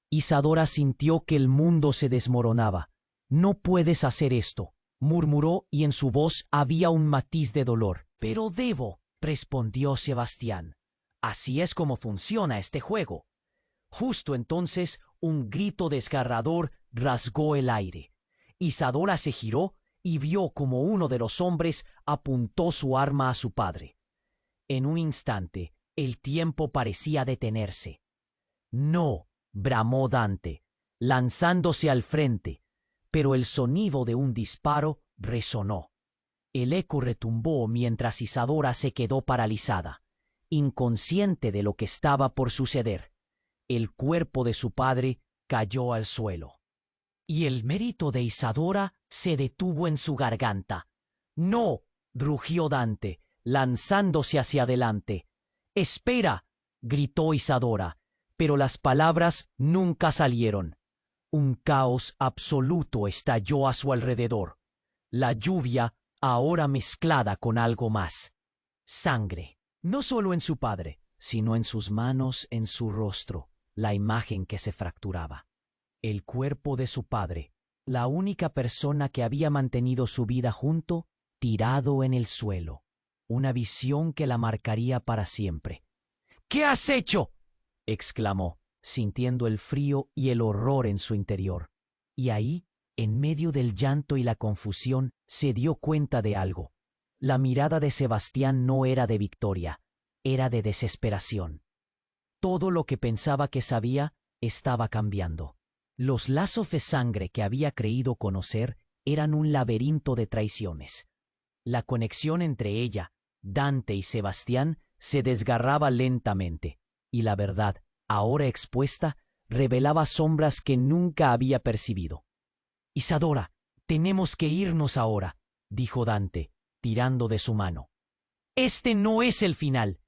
Isadora sintió que el mundo se desmoronaba. «No puedes hacer esto», murmuró, y en su voz había un matiz de dolor. «Pero debo», respondió Sebastián. «Así es como funciona este juego». Justo entonces, un grito desgarrador rasgó el aire. Isadora se giró y vio como uno de los hombres apuntó su arma a su padre. En un instante, el tiempo parecía detenerse. «No», bramó Dante, lanzándose al frente, pero el sonido de un disparo resonó. El eco retumbó mientras Isadora se quedó paralizada, inconsciente de lo que estaba por suceder. El cuerpo de su padre cayó al suelo. Y el mérito de Isadora se detuvo en su garganta. «¡No!», rugió Dante, lanzándose hacia adelante. «¡Espera!», gritó Isadora, pero las palabras nunca salieron. Un caos absoluto estalló a su alrededor. La lluvia, ahora mezclada con algo más. Sangre, no solo en su padre, sino en sus manos, en su rostro, la imagen que se fracturaba. El cuerpo de su padre, la única persona que había mantenido su vida junto, tirado en el suelo. Una visión que la marcaría para siempre. «¿Qué has hecho?», exclamó, sintiendo el frío y el horror en su interior. Y ahí, en medio del llanto y la confusión, se dio cuenta de algo. La mirada de Sebastián no era de victoria, era de desesperación. Todo lo que pensaba que sabía estaba cambiando. Los lazos de sangre que había creído conocer eran un laberinto de traiciones. La conexión entre ella, Dante y Sebastián se desgarraba lentamente, y la verdad, ahora expuesta, revelaba sombras que nunca había percibido. «Isadora, tenemos que irnos ahora», dijo Dante, tirando de su mano. «Este no es el final».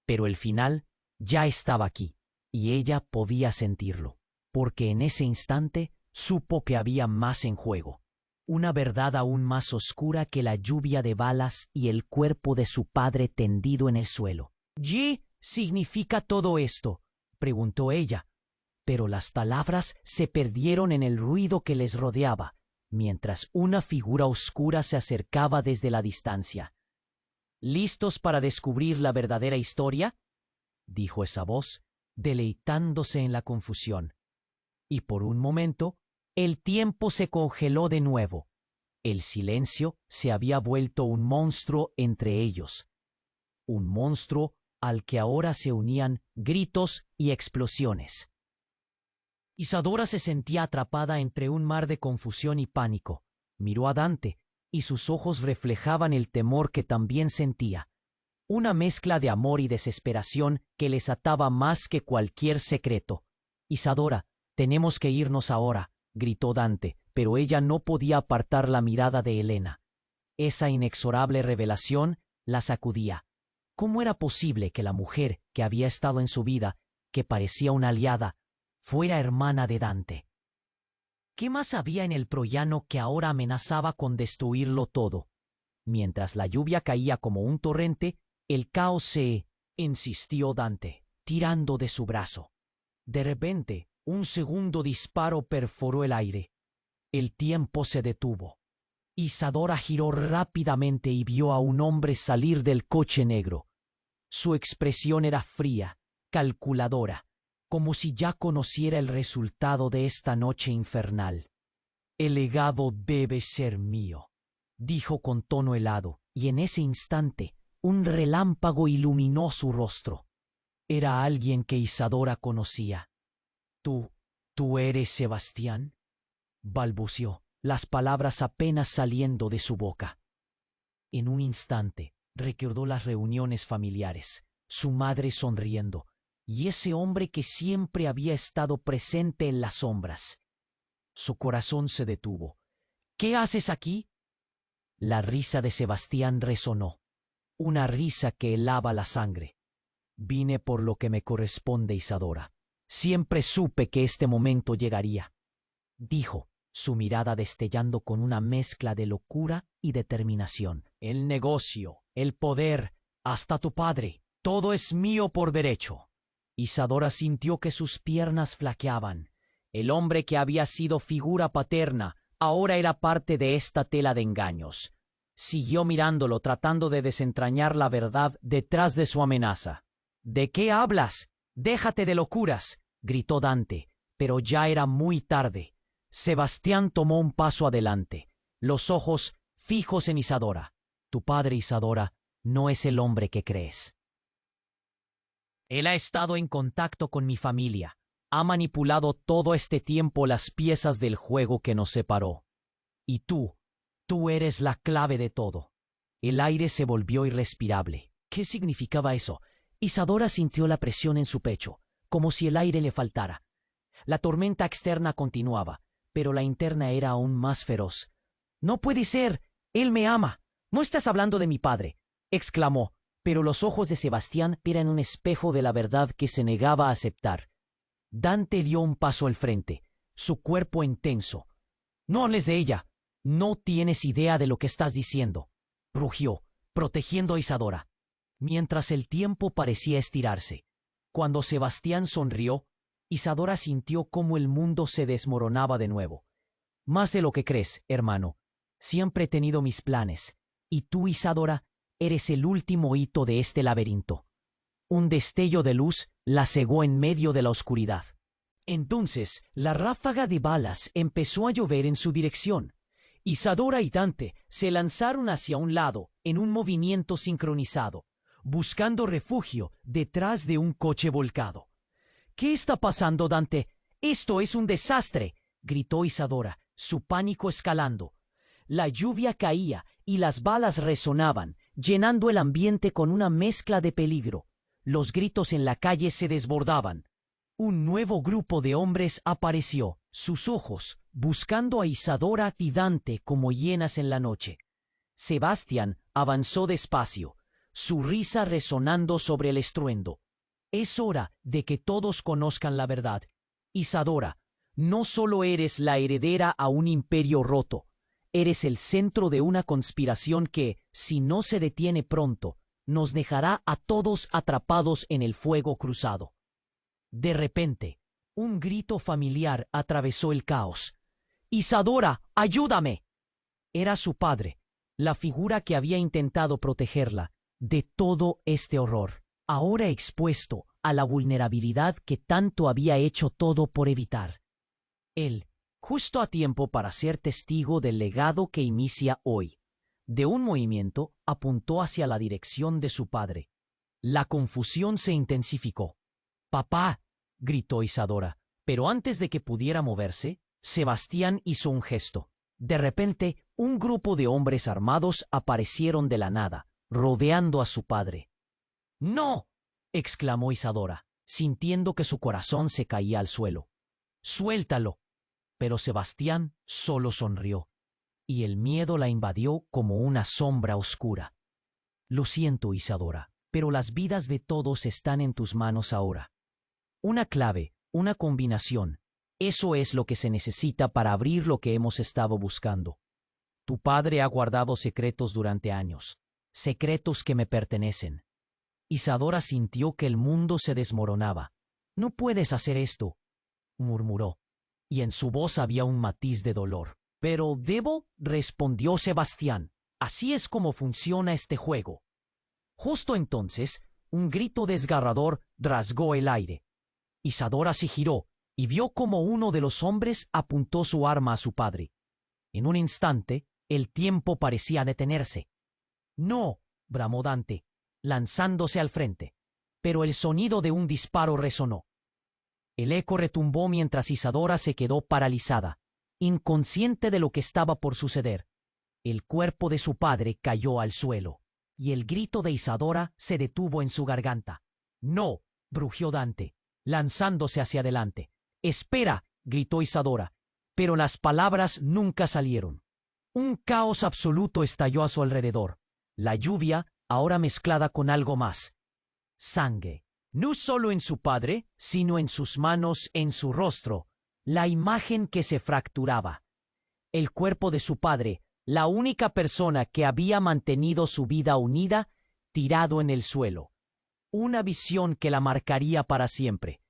Pero el final ya estaba aquí, y ella podía sentirlo, porque en ese instante supo que había más en juego. Una verdad aún más oscura que la lluvia de balas y el cuerpo de su padre tendido en el suelo. «¿Qué significa todo esto?», preguntó ella, pero las palabras se perdieron en el ruido que les rodeaba, mientras una figura oscura se acercaba desde la distancia. «¿Listos para descubrir la verdadera historia?», dijo esa voz, deleitándose en la confusión. Y por un momento, el tiempo se congeló de nuevo. El silencio se había vuelto un monstruo entre ellos. Un monstruo al que ahora se unían gritos y explosiones. Isadora se sentía atrapada entre un mar de confusión y pánico. Miró a Dante, y sus ojos reflejaban el temor que también sentía. Una mezcla de amor y desesperación que les ataba más que cualquier secreto. «Isadora, tenemos que irnos ahora», gritó Dante, pero ella no podía apartar la mirada de Helena. Esa inexorable revelación la sacudía. ¿Cómo era posible que la mujer que había estado en su vida, que parecía una aliada, fuera hermana de Dante? ¿Qué más había en el troyano que ahora amenazaba con destruirlo todo? Mientras la lluvia caía como un torrente, el caos se... insistió Dante, tirando de su brazo. De repente, un segundo disparo perforó el aire. El tiempo se detuvo. Isadora giró rápidamente y vio a un hombre salir del coche negro. Su expresión era fría, calculadora, como si ya conociera el resultado de esta noche infernal. «El legado debe ser mío», dijo con tono helado, y en ese instante un relámpago iluminó su rostro. Era alguien que Isadora conocía. ¿Tú eres Sebastián?», balbuceó, las palabras apenas saliendo de su boca. En un instante recordó las reuniones familiares, su madre sonriendo, y ese hombre que siempre había estado presente en las sombras. Su corazón se detuvo. «¿Qué haces aquí?». La risa de Sebastián resonó, una risa que helaba la sangre. «Vine por lo que me corresponde, Isadora. Siempre supe que este momento llegaría», dijo, su mirada destellando con una mezcla de locura y determinación. «El negocio, el poder, hasta tu padre, todo es mío por derecho». Isadora sintió que sus piernas flaqueaban. El hombre que había sido figura paterna ahora era parte de esta tela de engaños. Siguió mirándolo, tratando de desentrañar la verdad detrás de su amenaza. «¿De qué hablas? Déjate de locuras», gritó Dante, pero ya era muy tarde. Sebastián tomó un paso adelante, los ojos fijos en Isadora. «Tu padre, Isadora, no es el hombre que crees. Él ha estado en contacto con mi familia. Ha manipulado todo este tiempo las piezas del juego que nos separó. Y tú eres la clave de todo». El aire se volvió irrespirable. ¿Qué significaba eso? Isadora sintió la presión en su pecho, como si el aire le faltara. La tormenta externa continuaba, pero la interna era aún más feroz. «No puede ser. Él me ama. No estás hablando de mi padre», exclamó, pero los ojos de Sebastián eran un espejo de la verdad que se negaba a aceptar. Dante dio un paso al frente, su cuerpo intenso. «No hables de ella. No tienes idea de lo que estás diciendo», rugió, protegiendo a Isadora. Mientras el tiempo parecía estirarse, cuando Sebastián sonrió, Isadora sintió cómo el mundo se desmoronaba de nuevo. «Más de lo que crees, hermano. Siempre he tenido mis planes, y tú, Isadora, eres el último hito de este laberinto». Un destello de luz la cegó en medio de la oscuridad. Entonces, la ráfaga de balas empezó a llover en su dirección. Isadora y Dante se lanzaron hacia un lado en un movimiento sincronizado. buscando refugio detrás de un coche volcado. ¿Qué está pasando, Dante? Esto es un desastre, gritó Isadora, su pánico escalando. La lluvia caía y las balas resonaban, llenando el ambiente con una mezcla de peligro. Los gritos en la calle se desbordaban. Un nuevo grupo de hombres apareció, sus ojos buscando a Isadora y Dante como hienas en la noche. Sebastián avanzó despacio, su risa resonando sobre el estruendo. Es hora de que todos conozcan la verdad. Isadora, no solo eres la heredera a un imperio roto, eres el centro de una conspiración que, si no se detiene pronto, nos dejará a todos atrapados en el fuego cruzado. De repente, un grito familiar atravesó el caos. ¡Isadora, ayúdame! Era su padre, la figura que había intentado protegerla de todo este horror, ahora expuesto a la vulnerabilidad que tanto había hecho todo por evitar. Él, justo a tiempo para ser testigo del legado que inicia hoy. De un movimiento, apuntó hacia la dirección de su padre. La confusión se intensificó. «¡Papá!», gritó Isadora, pero antes de que pudiera moverse, Sebastián hizo un gesto. De repente, un grupo de hombres armados aparecieron de la nada, rodeando a su padre. «¡No!», exclamó Isadora, sintiendo que su corazón se caía al suelo. «¡Suéltalo!». Pero Sebastián solo sonrió, y el miedo la invadió como una sombra oscura. «Lo siento, Isadora, pero las vidas de todos están en tus manos ahora. Una clave, una combinación, eso es lo que se necesita para abrir lo que hemos estado buscando. Tu padre ha guardado secretos durante años, secretos que me pertenecen». Isadora sintió que el mundo se desmoronaba. «No puedes hacer esto», murmuró, y en su voz había un matiz de dolor. «Pero debo», respondió Sebastián. «Así es como funciona este juego». Justo entonces, un grito desgarrador rasgó el aire. Isadora se giró y vio como uno de los hombres apuntó su arma a su padre. En un instante, el tiempo parecía detenerse. «¡No!», bramó Dante, lanzándose al frente. Pero el sonido de un disparo resonó. El eco retumbó mientras Isadora se quedó paralizada, inconsciente de lo que estaba por suceder. El cuerpo de su padre cayó al suelo, y el grito de Isadora se detuvo en su garganta. «¡No!», rugió Dante, lanzándose hacia adelante. «¡Espera!», gritó Isadora, pero las palabras nunca salieron. Un caos absoluto estalló a su alrededor. La lluvia, ahora mezclada con algo más. Sangre. No solo en su padre, sino en sus manos, en su rostro. La imagen que se fracturaba. El cuerpo de su padre, la única persona que había mantenido su vida unida, tirado en el suelo. Una visión que la marcaría para siempre.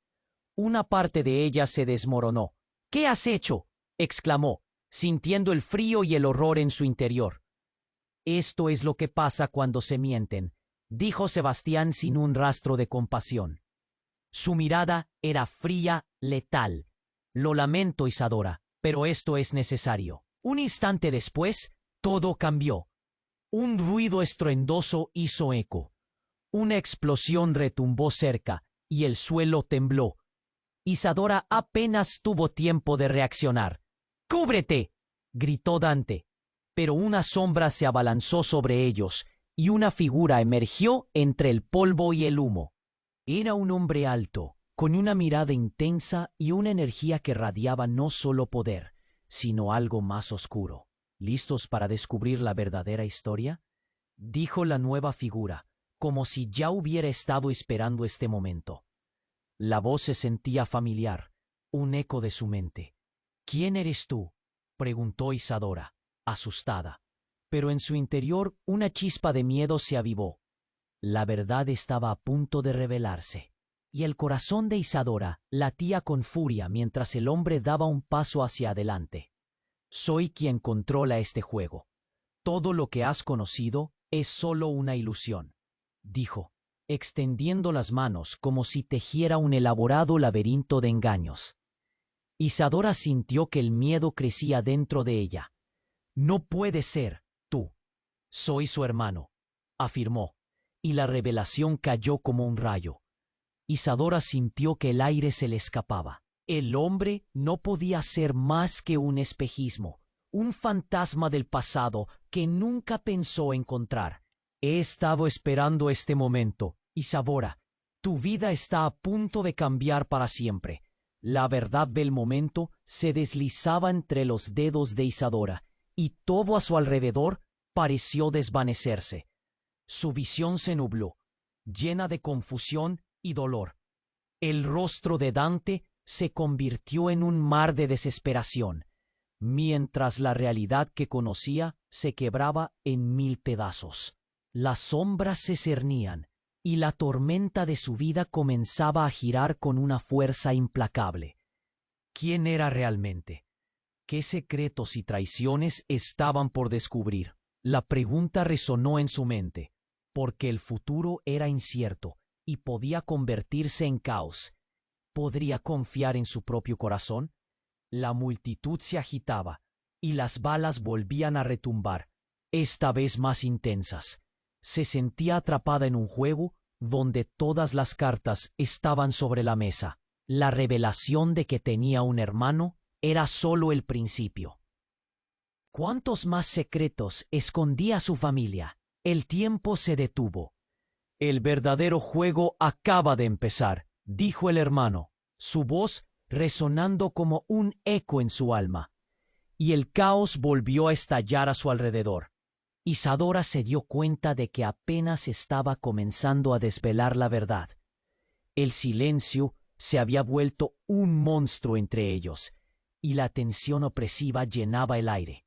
Una parte de ella se desmoronó. «¿Qué has hecho?», exclamó, sintiendo el frío y el horror en su interior. «Esto es lo que pasa cuando se mienten», dijo Sebastián sin un rastro de compasión. Su mirada era fría, letal. «Lo lamento, Isadora, pero esto es necesario». Un instante después, todo cambió. Un ruido estruendoso hizo eco. Una explosión retumbó cerca, y el suelo tembló. Isadora apenas tuvo tiempo de reaccionar. «¡Cúbrete!», gritó Dante. Pero una sombra se abalanzó sobre ellos, y una figura emergió entre el polvo y el humo. Era un hombre alto, con una mirada intensa y una energía que radiaba no solo poder, sino algo más oscuro. «¿Listos para descubrir la verdadera historia?», dijo la nueva figura, como si ya hubiera estado esperando este momento. La voz se sentía familiar, un eco de su mente. «¿Quién eres tú?», preguntó Isadora, asustada. Pero en su interior una chispa de miedo se avivó. La verdad estaba a punto de revelarse, y el corazón de Isadora latía con furia mientras el hombre daba un paso hacia adelante. «Soy quien controla este juego. Todo lo que has conocido es solo una ilusión», dijo, extendiendo las manos como si tejiera un elaborado laberinto de engaños. Isadora sintió que el miedo crecía dentro de ella. «No puede ser tú». «Soy su hermano», afirmó, y la revelación cayó como un rayo. Isadora sintió que el aire se le escapaba. El hombre no podía ser más que un espejismo, un fantasma del pasado que nunca pensó encontrar. He estado esperando este momento, Isadora. Tu vida está a punto de cambiar para siempre. La verdad del momento se deslizaba entre los dedos de Isadora, y todo a su alrededor pareció desvanecerse. Su visión se nubló, llena de confusión y dolor. El rostro de Dante se convirtió en un mar de desesperación, mientras la realidad que conocía se quebraba en 1000 pedazos. Las sombras se cernían, y la tormenta de su vida comenzaba a girar con una fuerza implacable. ¿Quién era realmente? ¿Qué secretos y traiciones estaban por descubrir? La pregunta resonó en su mente, porque el futuro era incierto y podía convertirse en caos. ¿Podría confiar en su propio corazón? La multitud se agitaba, y las balas volvían a retumbar, esta vez más intensas. Se sentía atrapada en un juego donde todas las cartas estaban sobre la mesa. La revelación de que tenía un hermano era solo el principio. ¿Cuántos más secretos escondía su familia? El tiempo se detuvo. El verdadero juego acaba de empezar, dijo el hermano, su voz resonando como un eco en su alma. Y el caos volvió a estallar a su alrededor. Isadora se dio cuenta de que apenas estaba comenzando a desvelar la verdad. El silencio se había vuelto un monstruo entre ellos, y la tensión opresiva llenaba el aire.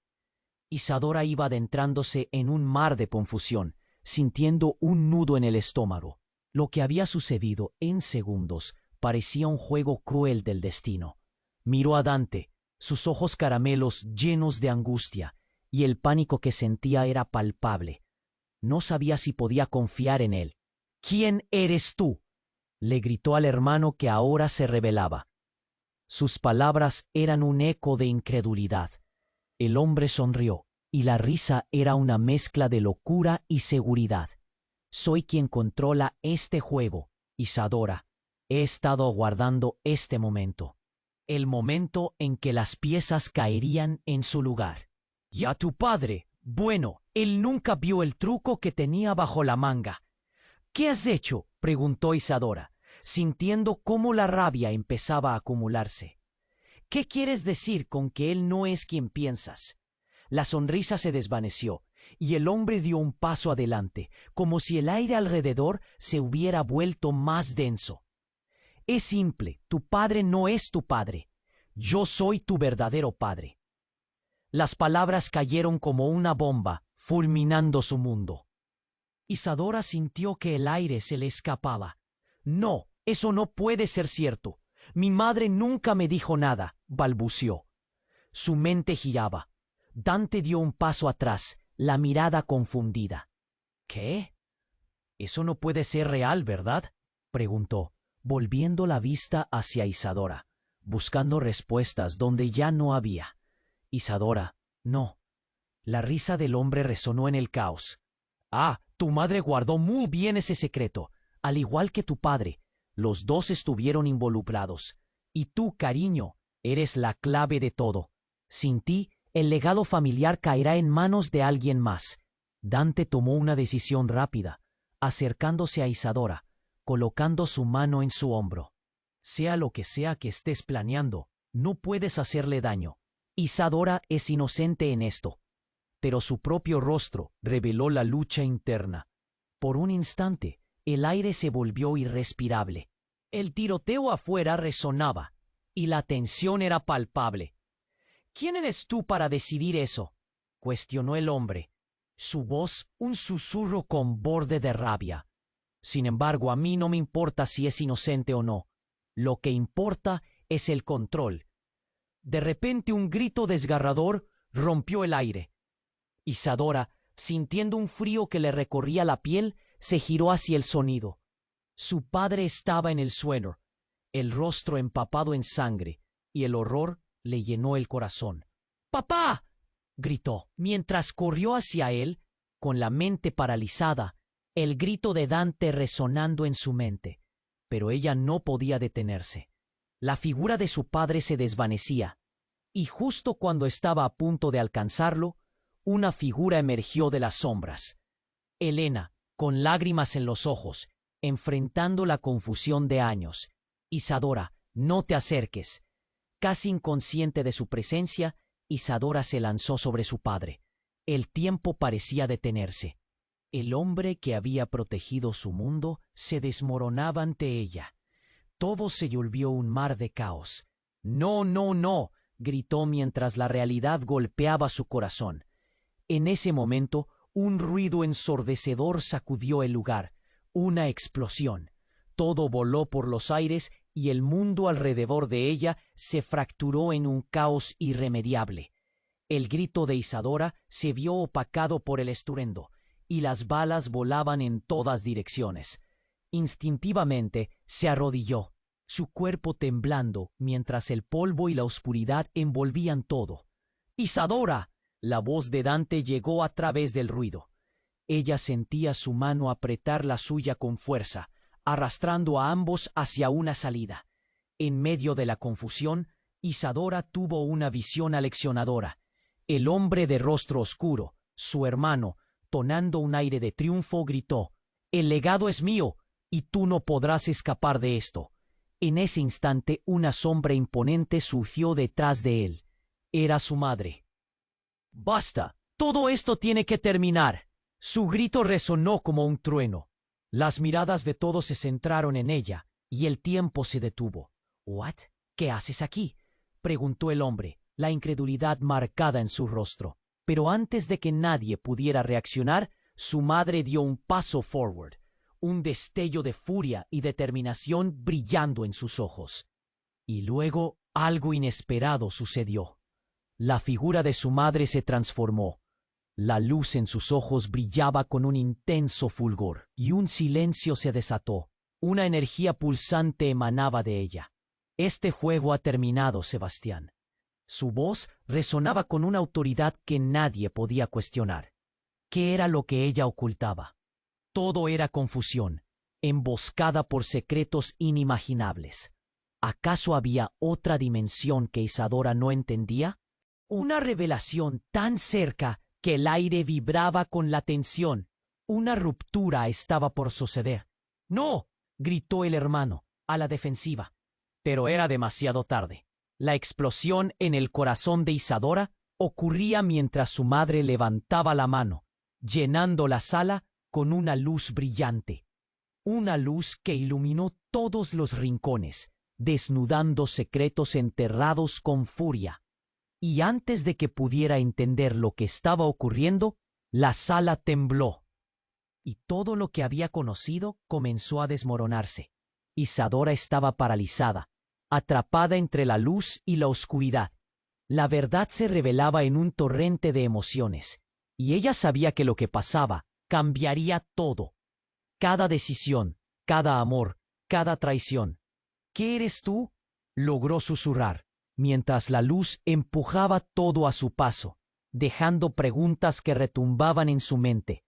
Isadora iba adentrándose en un mar de confusión, sintiendo un nudo en el estómago. Lo que había sucedido en segundos parecía un juego cruel del destino. Miró a Dante, sus ojos caramelos llenos de angustia, y el pánico que sentía era palpable. No sabía si podía confiar en él. «¿Quién eres tú?», le gritó al hermano que ahora se revelaba. Sus palabras eran un eco de incredulidad. El hombre sonrió, y la risa era una mezcla de locura y seguridad. «Soy quien controla este juego, Isadora. He estado aguardando este momento. El momento en que las piezas caerían en su lugar». «¿Y a tu padre? Bueno, él nunca vio el truco que tenía bajo la manga». «¿Qué has hecho?», preguntó Isadora, sintiendo cómo la rabia empezaba a acumularse. «¿Qué quieres decir con que él no es quien piensas?». La sonrisa se desvaneció, y el hombre dio un paso adelante, como si el aire alrededor se hubiera vuelto más denso. «Es simple, tu padre no es tu padre. Yo soy tu verdadero padre». Las palabras cayeron como una bomba, fulminando su mundo. Isadora sintió que el aire se le escapaba. «No, eso no puede ser cierto. Mi madre nunca me dijo nada», balbuceó. Su mente giraba. Dante dio un paso atrás, la mirada confundida. «¿Qué? Eso no puede ser real, ¿verdad?», preguntó, volviendo la vista hacia Isadora, buscando respuestas donde ya no había. «Isadora, no». La risa del hombre resonó en el caos. «Ah, tu madre guardó muy bien ese secreto, al igual que tu padre. Los dos estuvieron involucrados. Y tú, cariño, eres la clave de todo. Sin ti, el legado familiar caerá en manos de alguien más». Dante tomó una decisión rápida, acercándose a Isadora, colocando su mano en su hombro. «Sea lo que sea que estés planeando, no puedes hacerle daño. Isadora es inocente en esto». Pero su propio rostro reveló la lucha interna. Por un instante, el aire se volvió irrespirable. El tiroteo afuera resonaba, y la tensión era palpable. «¿Quién eres tú para decidir eso?», cuestionó el hombre, su voz un susurro con borde de rabia. «Sin embargo, a mí no me importa si es inocente o no. Lo que importa es el control». De repente un grito desgarrador rompió el aire. Isadora, sintiendo un frío que le recorría la piel, se giró hacia el sonido. Su padre estaba en el suelo, el rostro empapado en sangre, y el horror le llenó el corazón. «¡Papá!», gritó, mientras corrió hacia él, con la mente paralizada el grito de Dante resonando en su mente, pero ella no podía detenerse. La figura de su padre se desvanecía, y justo cuando estaba a punto de alcanzarlo, una figura emergió de las sombras. Elena, con lágrimas en los ojos, enfrentando la confusión de años. Isadora, no te acerques. Casi inconsciente de su presencia, Isadora se lanzó sobre su padre. El tiempo parecía detenerse. El hombre que había protegido su mundo se desmoronaba ante ella. Todo se volvió un mar de caos. «No, no, no», gritó mientras la realidad golpeaba su corazón. En ese momento, un ruido ensordecedor sacudió el lugar. Una explosión. Todo voló por los aires y el mundo alrededor de ella se fracturó en un caos irremediable. El grito de Isadora se vio opacado por el estruendo, y las balas volaban en todas direcciones. Instintivamente se arrodilló, su cuerpo temblando mientras el polvo y la oscuridad envolvían todo. «¡Isadora!». La voz de Dante llegó a través del ruido. Ella sentía su mano apretar la suya con fuerza, arrastrando a ambos hacia una salida. En medio de la confusión, Isadora tuvo una visión aleccionadora. El hombre de rostro oscuro, su hermano, tonando un aire de triunfo, gritó: «El legado es mío, y tú no podrás escapar de esto». En ese instante, una sombra imponente surgió detrás de él. Era su madre. «¡Basta! Todo esto tiene que terminar». Su grito resonó como un trueno. Las miradas de todos se centraron en ella, y el tiempo se detuvo. «¿What? ¿Qué haces aquí?», preguntó el hombre, la incredulidad marcada en su rostro. Pero antes de que nadie pudiera reaccionar, su madre dio un paso forward, un destello de furia y determinación brillando en sus ojos. Y luego algo inesperado sucedió. La figura de su madre se transformó. La luz en sus ojos brillaba con un intenso fulgor, y un silencio se desató. Una energía pulsante emanaba de ella. «Este juego ha terminado, Sebastián». Su voz resonaba con una autoridad que nadie podía cuestionar. ¿Qué era lo que ella ocultaba? Todo era confusión, emboscada por secretos inimaginables. ¿Acaso había otra dimensión que Isadora no entendía? Una revelación tan cerca que el aire vibraba con la tensión. Una ruptura estaba por suceder. «¡No!», gritó el hermano, a la defensiva. Pero era demasiado tarde. La explosión en el corazón de Isadora ocurría mientras su madre levantaba la mano, llenando la sala con una luz brillante. Una luz que iluminó todos los rincones, desnudando secretos enterrados con furia. Y antes de que pudiera entender lo que estaba ocurriendo, la sala tembló. Y todo lo que había conocido comenzó a desmoronarse. Isadora estaba paralizada, atrapada entre la luz y la oscuridad. La verdad se revelaba en un torrente de emociones, y ella sabía que lo que pasaba cambiaría todo. Cada decisión, cada amor, cada traición. «¿Qué eres tú?», logró susurrar, mientras la luz empujaba todo a su paso, dejando preguntas que retumbaban en su mente.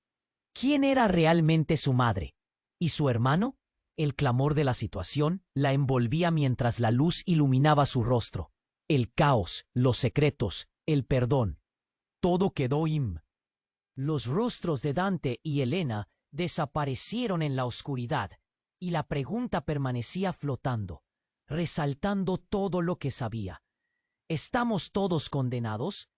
¿Quién era realmente su madre? ¿Y su hermano? El clamor de la situación la envolvía mientras la luz iluminaba su rostro. El caos, los secretos, el perdón. Todo quedó Los rostros de Dante y Elena desaparecieron en la oscuridad, y la pregunta permanecía flotando, resaltando todo lo que sabía. ¿Estamos todos condenados?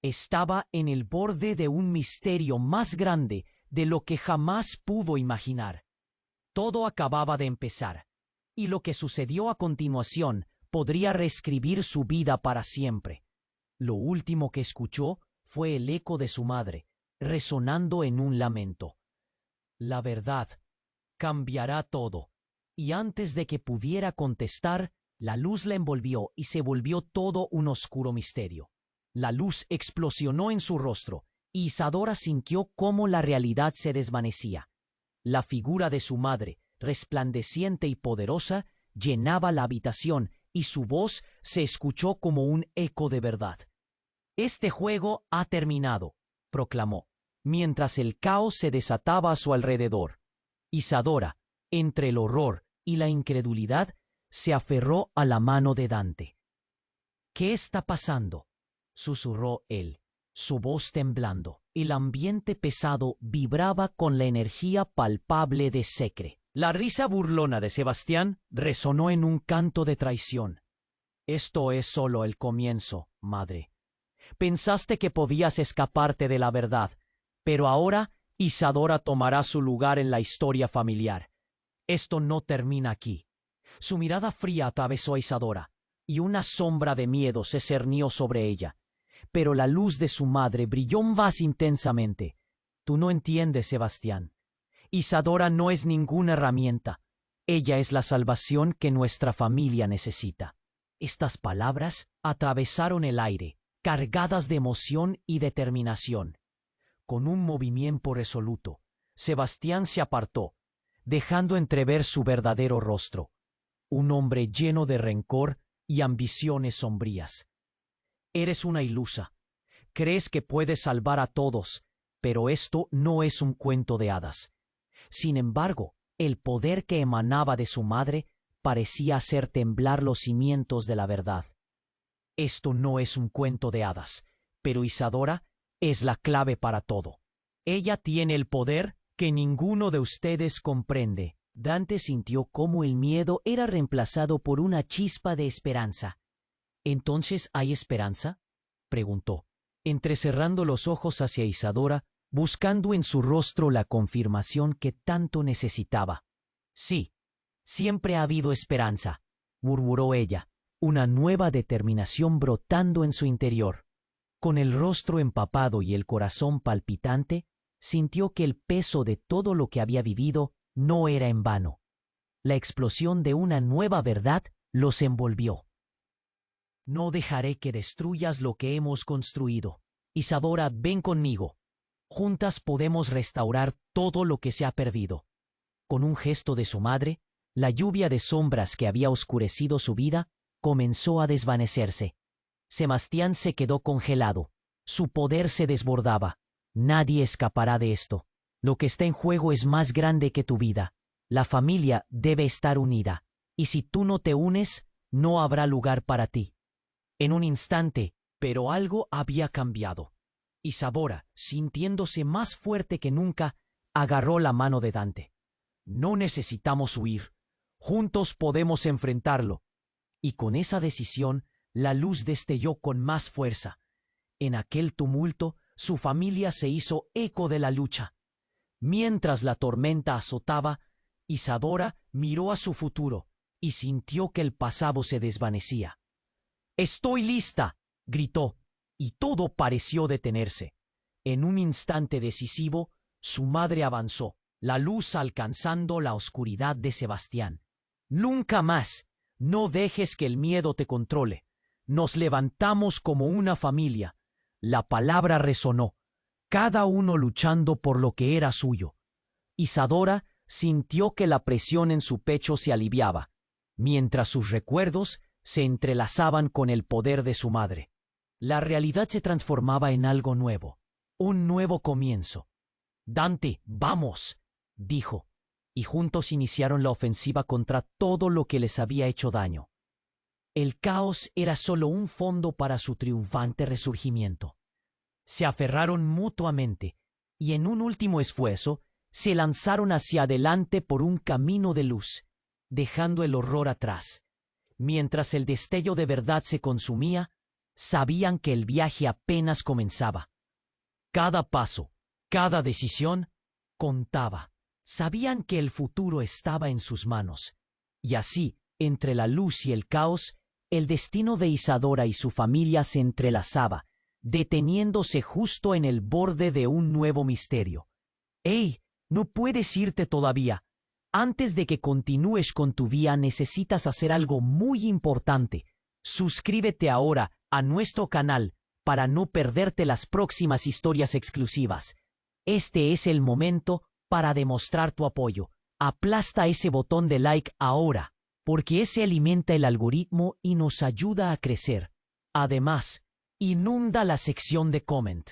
Estaba en el borde de un misterio más grande de lo que jamás pudo imaginar. Todo acababa de empezar, y lo que sucedió a continuación podría reescribir su vida para siempre. Lo último que escuchó fue el eco de su madre, resonando en un lamento. «La verdad cambiará todo». Y antes de que pudiera contestar, la luz la envolvió y se volvió todo un oscuro misterio. La luz explosionó en su rostro, y Isadora sintió cómo la realidad se desvanecía. La figura de su madre, resplandeciente y poderosa, llenaba la habitación, y su voz se escuchó como un eco de verdad. «Este juego ha terminado», proclamó. mientras el caos se desataba a su alrededor. Isadora, entre el horror y la incredulidad, se aferró a la mano de Dante. «¿Qué está pasando?», susurró él, su voz temblando. El ambiente pesado vibraba con la energía palpable de Secre. La risa burlona de Sebastián resonó en un canto de traición. «Esto es solo el comienzo, madre. Pensaste que podías escaparte de la verdad, pero ahora Isadora tomará su lugar en la historia familiar. Esto no termina aquí». Su mirada fría atravesó a Isadora, y una sombra de miedo se cernió sobre ella. Pero la luz de su madre brilló más intensamente. «Tú no entiendes, Sebastián. Isadora no es ninguna herramienta. Ella es la salvación que nuestra familia necesita». Estas palabras atravesaron el aire, cargadas de emoción y determinación. Con un movimiento resoluto, Sebastián se apartó, dejando entrever su verdadero rostro, un hombre lleno de rencor y ambiciones sombrías. «Eres una ilusa. Crees que puedes salvar a todos, pero esto no es un cuento de hadas». Sin embargo, el poder que emanaba de su madre parecía hacer temblar los cimientos de la verdad. «Esto no es un cuento de hadas, pero Isadora es la clave para todo. Ella tiene el poder que ninguno de ustedes comprende». Dante sintió cómo el miedo era reemplazado por una chispa de esperanza. «¿Entonces hay esperanza?», preguntó, entrecerrando los ojos hacia Isadora, buscando en su rostro la confirmación que tanto necesitaba. «Sí, siempre ha habido esperanza», murmuró ella, una nueva determinación brotando en su interior. Con el rostro empapado y el corazón palpitante, sintió que el peso de todo lo que había vivido no era en vano. La explosión de una nueva verdad los envolvió. «No dejaré que destruyas lo que hemos construido. Isadora, ven conmigo. Juntas podemos restaurar todo lo que se ha perdido». Con un gesto de su madre, la lluvia de sombras que había oscurecido su vida comenzó a desvanecerse. Sebastián se quedó congelado. Su poder se desbordaba. «Nadie escapará de esto. Lo que está en juego es más grande que tu vida. La familia debe estar unida. Y si tú no te unes, no habrá lugar para ti». En un instante, pero algo había cambiado. Isadora, sintiéndose más fuerte que nunca, agarró la mano de Dante. «No necesitamos huir. Juntos podemos enfrentarlo». Y con esa decisión, la luz destelló con más fuerza. En aquel tumulto, su familia se hizo eco de la lucha. Mientras la tormenta azotaba, Isadora miró a su futuro y sintió que el pasado se desvanecía. «Estoy lista», gritó, y todo pareció detenerse. En un instante decisivo, su madre avanzó, la luz alcanzando la oscuridad de Sebastián. «Nunca más. No dejes que el miedo te controle. Nos levantamos como una familia». La palabra resonó, cada uno luchando por lo que era suyo. Isadora sintió que la presión en su pecho se aliviaba, mientras sus recuerdos se entrelazaban con el poder de su madre. La realidad se transformaba en algo nuevo, un nuevo comienzo. «Dante, vamos», dijo, y juntos iniciaron la ofensiva contra todo lo que les había hecho daño. El caos era solo un fondo para su triunfante resurgimiento. Se aferraron mutuamente y en un último esfuerzo se lanzaron hacia adelante por un camino de luz, dejando el horror atrás. Mientras el destello de verdad se consumía, sabían que el viaje apenas comenzaba. Cada paso, cada decisión, contaba. Sabían que el futuro estaba en sus manos. Y así, entre la luz y el caos, el destino de Isadora y su familia se entrelazaba, deteniéndose justo en el borde de un nuevo misterio. «¡Ey! No puedes irte todavía. Antes de que continúes con tu vida necesitas hacer algo muy importante. Suscríbete ahora a nuestro canal para no perderte las próximas historias exclusivas. Este es el momento para demostrar tu apoyo. Aplasta ese botón de like ahora, porque ese alimenta el algoritmo y nos ayuda a crecer. Además, inunda la sección de comment.